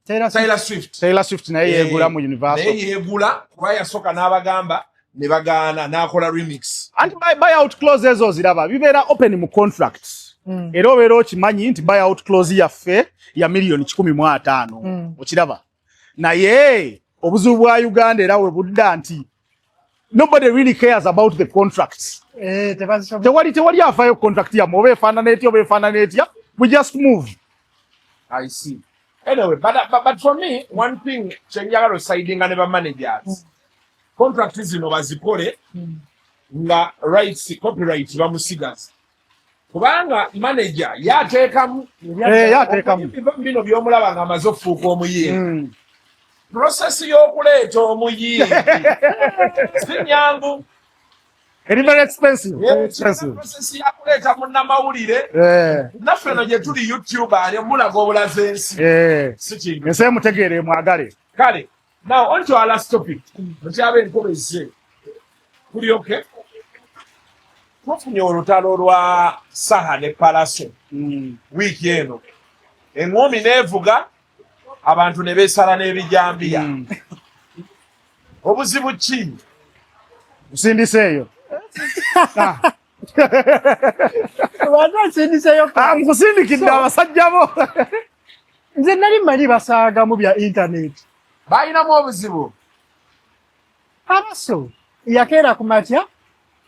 Taylor Swift naye yeegula mu Universal naye yeegula kuba yasooka n'abagamba ne bagaana n'akola remix. Anti
buyout clause ezo ziraba bibeera open mu contracts. Era obeera okimanyi nti buyout clause yaffe ya $150,000 okiraba. Naye obuzibu bwa Uganda era we budda nti nobody really cares about the contracts. Tewali afaayo contract yamu oba efaanana etya oba efaanana etya. We just move.
I see. Anyway, but for me, one thing chenjagala osidinga ne ba managers. Contract zino bazikole nga rights copyright bamusigaza. Kubanga manager yateekamu bino by'omulaba nga amaze okufuuka omuyimbi. Process y'okuleeta omuyimbi si nyangu.
It's very expensive.
Process ya kuleta munnamawulire. Naffe no gye tuli YouTube ali mulago obulaze ensi. Sikintu.
Nse mutegeere mwagale.
Kale. Now on to our last topic. Mukyabe enkoleze. Kuli okay? Tufunye olutalo lwa Saha ne Pallaso. Wiiki eno. Engoomi neevuga abantu ne beesala n'ebijambiya. Obuzibu ki?
Musindiseeyo.
Nsindiseeyo.
Nkusindikidde abasajja bo.
Nze nali mmanyi basaaga mu bya internet.
Bayinamu obuzibu.
Pallaso yakeera ku matya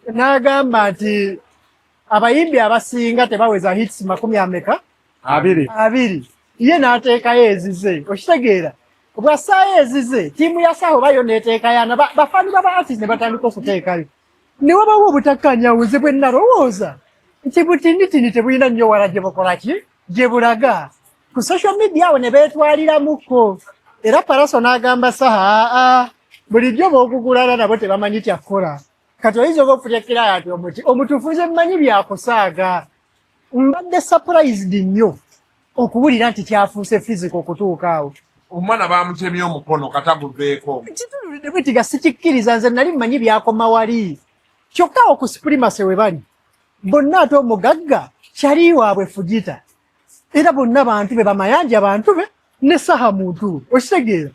n'agamba nti abayimbi abasinga tebaweza hits 20. Ye n'ateekayo ezize. Okitegeera? Bw'assaayo ezize, ttiimu ya Saha oba neeteekayo bafaani baba artist ne batandika okuteekayo. Ne wabawo obutakkaanya buze bwe nalowooza nti butinditindi tebulina nnyo wala gye bukola ki? Gye bulaga. Ku social media awo ne beetwaliramukko. Era Pallaso n'agamba Saha, bulijjo b'okugulana nabo tebamanyi kyakkola. Kati oyinza okufulekera ati omutuufuze mmanyi byakusaaga. Mbadde surprised nnyo okuwulira nti kyafuuse physical okutuuka awo.
Omwana bamutemye omukono kataguveeko.
Kituludde bwetiga sikikkiriza nze nali mmanyi byakoma wali. Kyokka ku Supremacy we bali. Bonna ate omugagga kyali waabwe Fujita. Era bonna bantu be bamayanja bantu be ne Saha muntu. Okitegeera?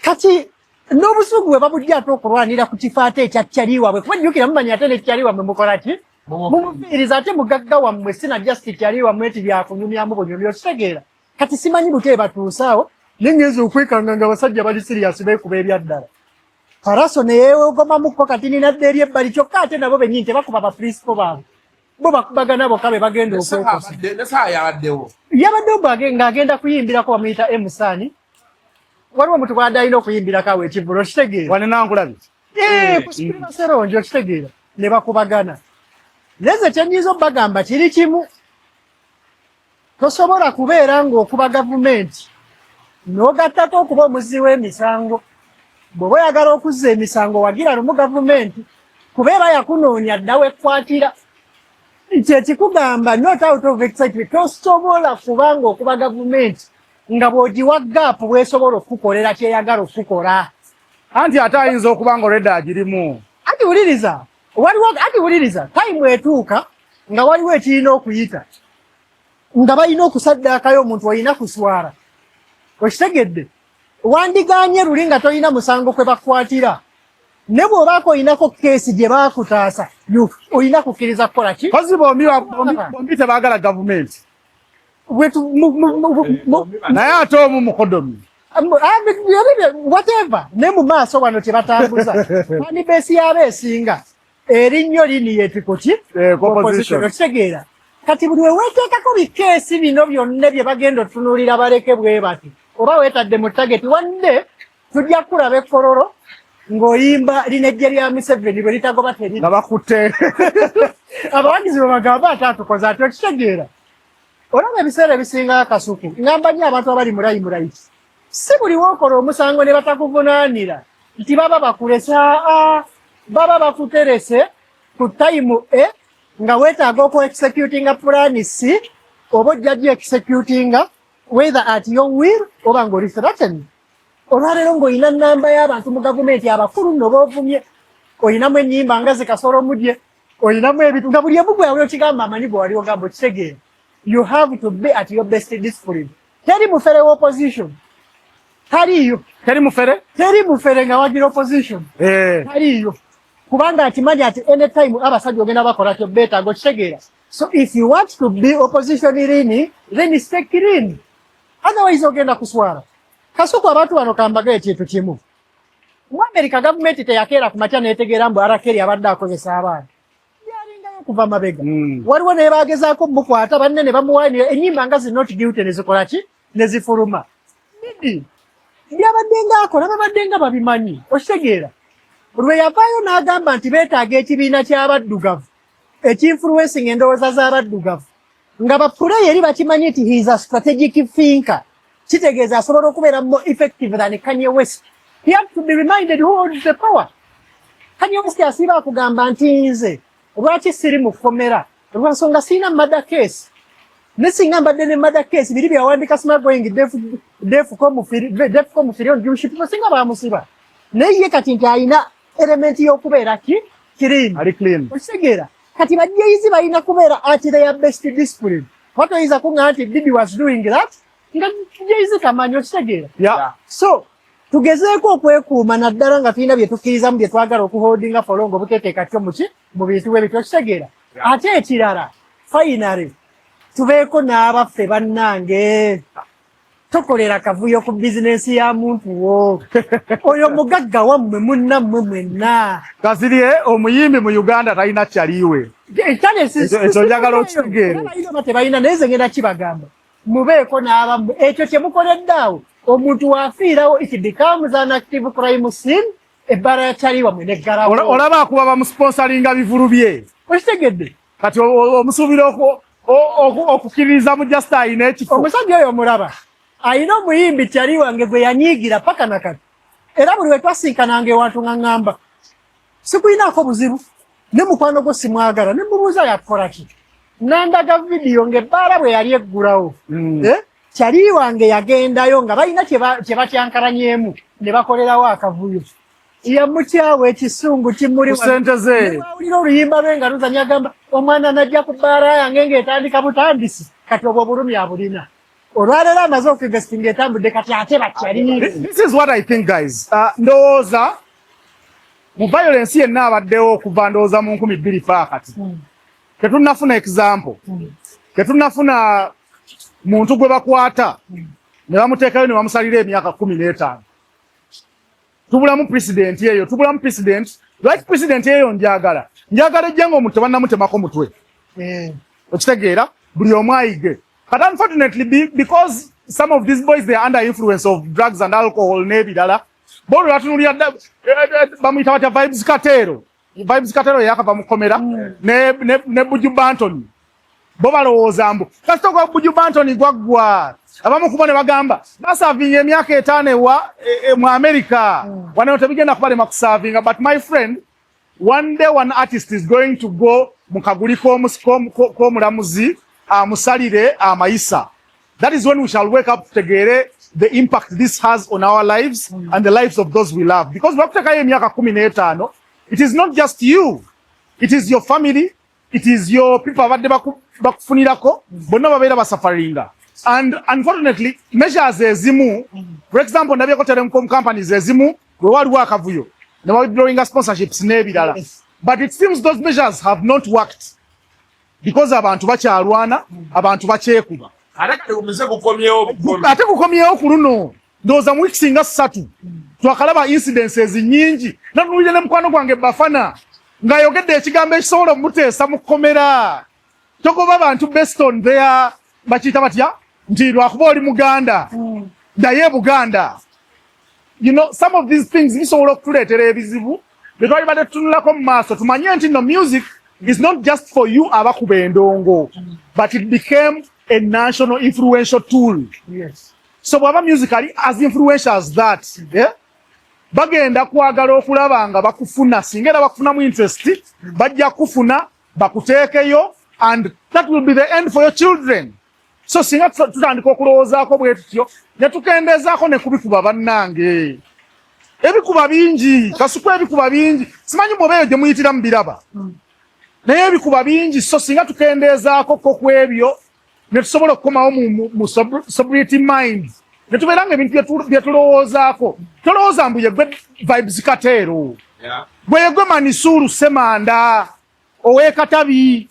Kati n'obusugu bwe babujja ate okulwanira ku kifo ate ekyakyali waabwe. Kuba jjukira mumanyi ate nekyali wammwe mukola ki? Mumufiiriza ate mugagga wammwe sina just kyali wammwe eti byakunyumyamu bunyumya. Okitegeera? Kati simanyi bute batuusaawo. Nengezo okwekanga nga abasajja bali serious beekuba ebyaddala. Pallaso ne yeewogomamuko kati ninadde eri ebbali kyokka ate nabo bennyini tebakuba baprincipo baabwe. Bo bakubagana bokka be bagenda okwekosa.
Ne Saha yabaddewo.
Yabaddewo ng'agenda kuyimbirako bamuyita Emusani. Waliwo omuntu bw'adde alina okuyimbirako awo ekivvulo okitegeera.
Wane nankulabye.
Ku Supremacy Lounge okitegeera. Ne bakubagana. Neze kyenyiza obbagamba kiri kimu. Tosobola kubeera ng'okuba gavumenti. N'ogattako okuba omuzzi w'emisango. Bw'oba oyagala okuzza emisango wagira lumu gavumenti kubeera yakunoonya ddawo ekkwatira. Nti ekikugamba not out of excitement tosobola kubanga okuba gavumenti nga bw'ogiwa gaapu bw'esobola okukolera kyeyagala okukola.
Anti ate ayinza okuba nga olwedda agirimu.
Ati wuliriza time etuuka nga waliwo ekirina okuyita nga balina okusaddaakayo omuntu olina kuswala. Okitegedde? Wandigaanye luli nga tolina musango kwe bakwatira. Ne bw'obaako olinako keesi gye baakutaasa olina kukkiriza kukola ki?
Kozi bombi tebaagala gavumenti. Naye ate omu mukodomi.
Whatever. Ne mu maaso wano tebatambuza. Fani beesi yaba esinga. Erinnyo liniyetiko ki?
Opposition.
Okitegeera? Kati buli weweeteekako bikeesi bino byonna bye bagenda otunuulira baleke bwe bati. Oba weetadde mu tageti wadde tujja kulaba ekkololo ng'oyimba linejje lya Museveni bwe litagoba terina.
Nga bakutte.
Abawagizi bwe bagamba ate atukoze ate okitegeera. Olaba ebiseera ebisinga Kasuku. Ngamba nnyo abantu abali mulayi. Si buli wookola omusango ne batakuvunaanira nti baba bakulesa baba bakuterese ku tayimu nga weetaaga oku-executinga plan C oba ojja executinga whether at your will oba ng'oli threatened. Olwaleero ng'olina nnamba y'abantu mu gavumenti abakulu nno boovumye. Olinamu ennyimba nga zikasolo mudye. Olinamu ebintu nga buli ebugu yawe okigamba amanyi bwe wali ogamba okitegeera. You have to be at your best discipline. Teri mufere w'opposition. Taliyo.
Teri mufere?
Teri mufere nga wagira opposition. Taliyo. Kubanga akimanyi ati anytime abasajja ogenda bakola kyo beetaaga okitegeera. So if you want to be opposition leaning, then stay clean. Otherwise ogenda kuswala. Kasuku abantu wano kambaga ekintu kimu. Mu America gavumenti teyakeera ku makya neetegeera mbu arakeri abadde akozesa abaana. Yalingayo kuva mabega. Waliwo ne baagezaako mukwata banne ne bamuwaanira ennyimba nga zi not guilty ne zikola ki? Ne zifuluma. Nidi. Byabadde ng'akola babadde nga babimanyi. Okitegeera. Lwe yavaayo n'agamba nti beetaaga ekibiina ky'abaddugavu. Ekinfluencing endowooza z'abaddugavu. Nga bapuleyeri bakimanyi nti he is a strategic thinker. Kitegeeza asobola okubeera more effective than Kanye West. He has to be reminded who holds the power. Kanyomusi asiba akugamba nti nze lwaki siri mu kkomera olwansonga sirina murder case nesinga mbadde ne murder case biri byawandika smuggling defu ko mufiri on Jewish people singa bamusiba naye kati nti alina element y'okubeera clean okitegera kati bajjaizi balina kubeera at their best discipline watoyiza kuŋŋa nti Bibi was doing that nga jaizi kamanyi okitegera so tugezeeko okwekuuma naddala nga tulina bye tukkirizamu bye twagala okuholdinga folongo obuteeteeka kyo mu bintu bwe bityo okitegeera ate ekirala finally tubeeko n'abaffe bannange tokolera kavuyo ku bizinensi ya muntu wo oyo mugagga wammwe munnammwe mwenna
Kasirye omuyimbi mu Uganda talina kyaliwe ekyo njagala okitegeere
tebalina naye ze ngenda kibagamba mubeeko n'abammwe ekyo kye mukoleddaawo omuntu wafiirawo it becomes an active crime scene ebbala yakyaliwa mwe neggalawo
olaba akuba bamusponsoringa bivulu bye
okitegedde
kati omusuubira okukkiririza mu just ayina ekifo
omusajja oyo omulaba ayina omuyimbi kyali wange gwe yanyiigira paka nakati era buli we twasinkananga ewantu nga ŋŋamba sikulinaako buzibu ne mukwano gwo simwagala ne mubuuza yakola ki nandaga vidiyo ng'ebbaala bwe yali eggulawo kyali wange yagendayo nga balina kye batyankalanyemu ne bakolerawo akavuyo yamukyawo ekisungu kimuli
sente ze
wawulira oluyimba lwe nga luzanya agamba omwana najja ku bbaala yange ng'etandika butandisi kati obwo obulumi abulina olwaleero amaze okuinvestinga etambudde kati ate bakyali.
This is what I think guys. Ndowooza mu violence yenna abaddewo okuva ndowooza mu 2000 kati tetunnafuna example tetunnafuna muntu gwe bakwata ne bamuteekayo ne bamusalira emyaka 15 tubulamu president yeyo tubulamu president lwaki president yeyo njagala ejja ng'omuntu tebannamutemako mutwe okitegeera buli omu ayige but unfortunately because some of these boys they are under influence of drugs and alcohol n'ebirala bo lwatunulira bamuyita batya vibes katero yakava mukomera ne Buju Banton bo balowooza mbu kasita gwa Buju Banton gwaggwa abamu kuba ne bagamba basavinga emyaka 5 mu America wano tebigenda kubalema kusavinga but my friend one day one artist is going to go mu kaguli k'omulamuzi amusalire amayisa. That is when we shall wake up together the impact this has on our lives and the lives of those we love. Because wakutekayo emyaka 15 it is not just you, it is your family, it is your people abadde bakufunirako bonna babeera basafaringa. And unfortunately measures ezimu, for example nabyeko telecom companies ezimu bwe waliwo akavuyo ne withdrawing sponsorships n'ebirala, but it seems those measures have not worked because abantu bakyalwana abantu bakyekuba ate kukomyewo ku luno ndowooza mu weeks nga 3 twakalaba incidences nyingi nanulire ne mukwano gwange Bafana ng'ayogedde ekigambo ekisobola omuteesa mu kkomera togoba abantu based on their bakiyita batya nti lwakuba oli Muganda daye Buganda. You know, some of these things bisobola okutuleetera ebizibu bye twali badde tutunulako mu maaso tumanye nti no music is not just for you abakuba endongo but it became a national influential tool.
Yes.
So bwaba musically as influential as that, yeah? Bagenda kwagala okulaba nga bakufuna singa era bakufuna mu interest bajja kufuna bakuteekeyo and that will be the end for your children. So singa tutandika okulowoozaako bwe tutyo ne tukendeezaako ne kubikuba bannange ebikuba bingi kasuku ebikuba bingi simanyi mubeeyo gye muyitira mu biraba naye ebikuba bingi so singa tukendeezaako ku ebyo ne tusobola okukomawo mu sobriety mind ne tubeera nga ebintu bye tulowoozaako tolowooza mbu yegwe vibes kateero gwe yegwe Manisuru Semanda ow'Ekatabi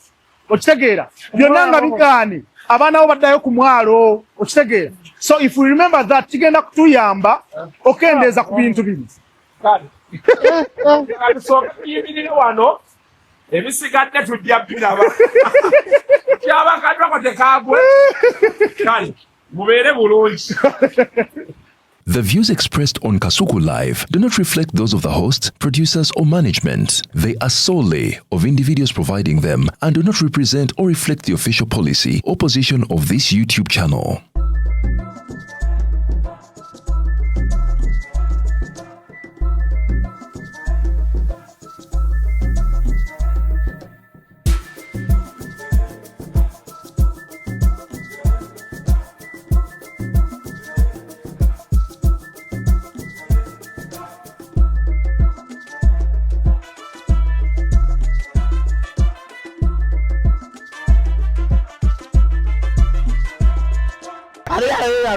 okitegeera byonna nga bigaane abaana bo baddayo ku mwalo okitegeera. So if we remember that kigenda kutuyamba okendeeza ku bintu bino
wano ebisigadde tujja biraba kyabakadwako tekagwe kale mubeere bulungi.
The views expressed on Kasuku Live do not reflect those of the hosts, producers, or management. They are solely of individuals providing them and do not represent or reflect the official policy or position of this YouTube channel.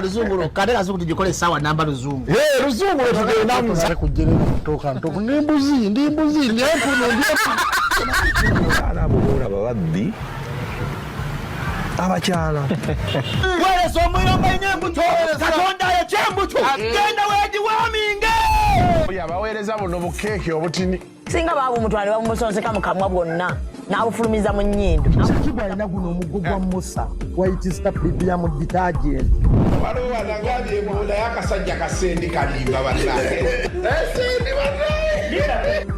tugenda luzungu kale Kasuku tujikole sawa namba luzungu
luzungu tugenda musa kujerera kutoka ntoku ndimbuzi ndi
ana bora babaddi abakyala
wale somwira manyembuto katonda ya chembuto genda wedi waminge
yabaweereza buno bukeeke obutini
singa babu mutwale bamusonseka mukamwa bwonna n'abufulumiza mu nnyindo
kibwa alina guno omugo gwa musa wayitista biblia mu detergent
waliwo wanangalie ebola y'akasajja kasendi kalimba bannange esendi bannange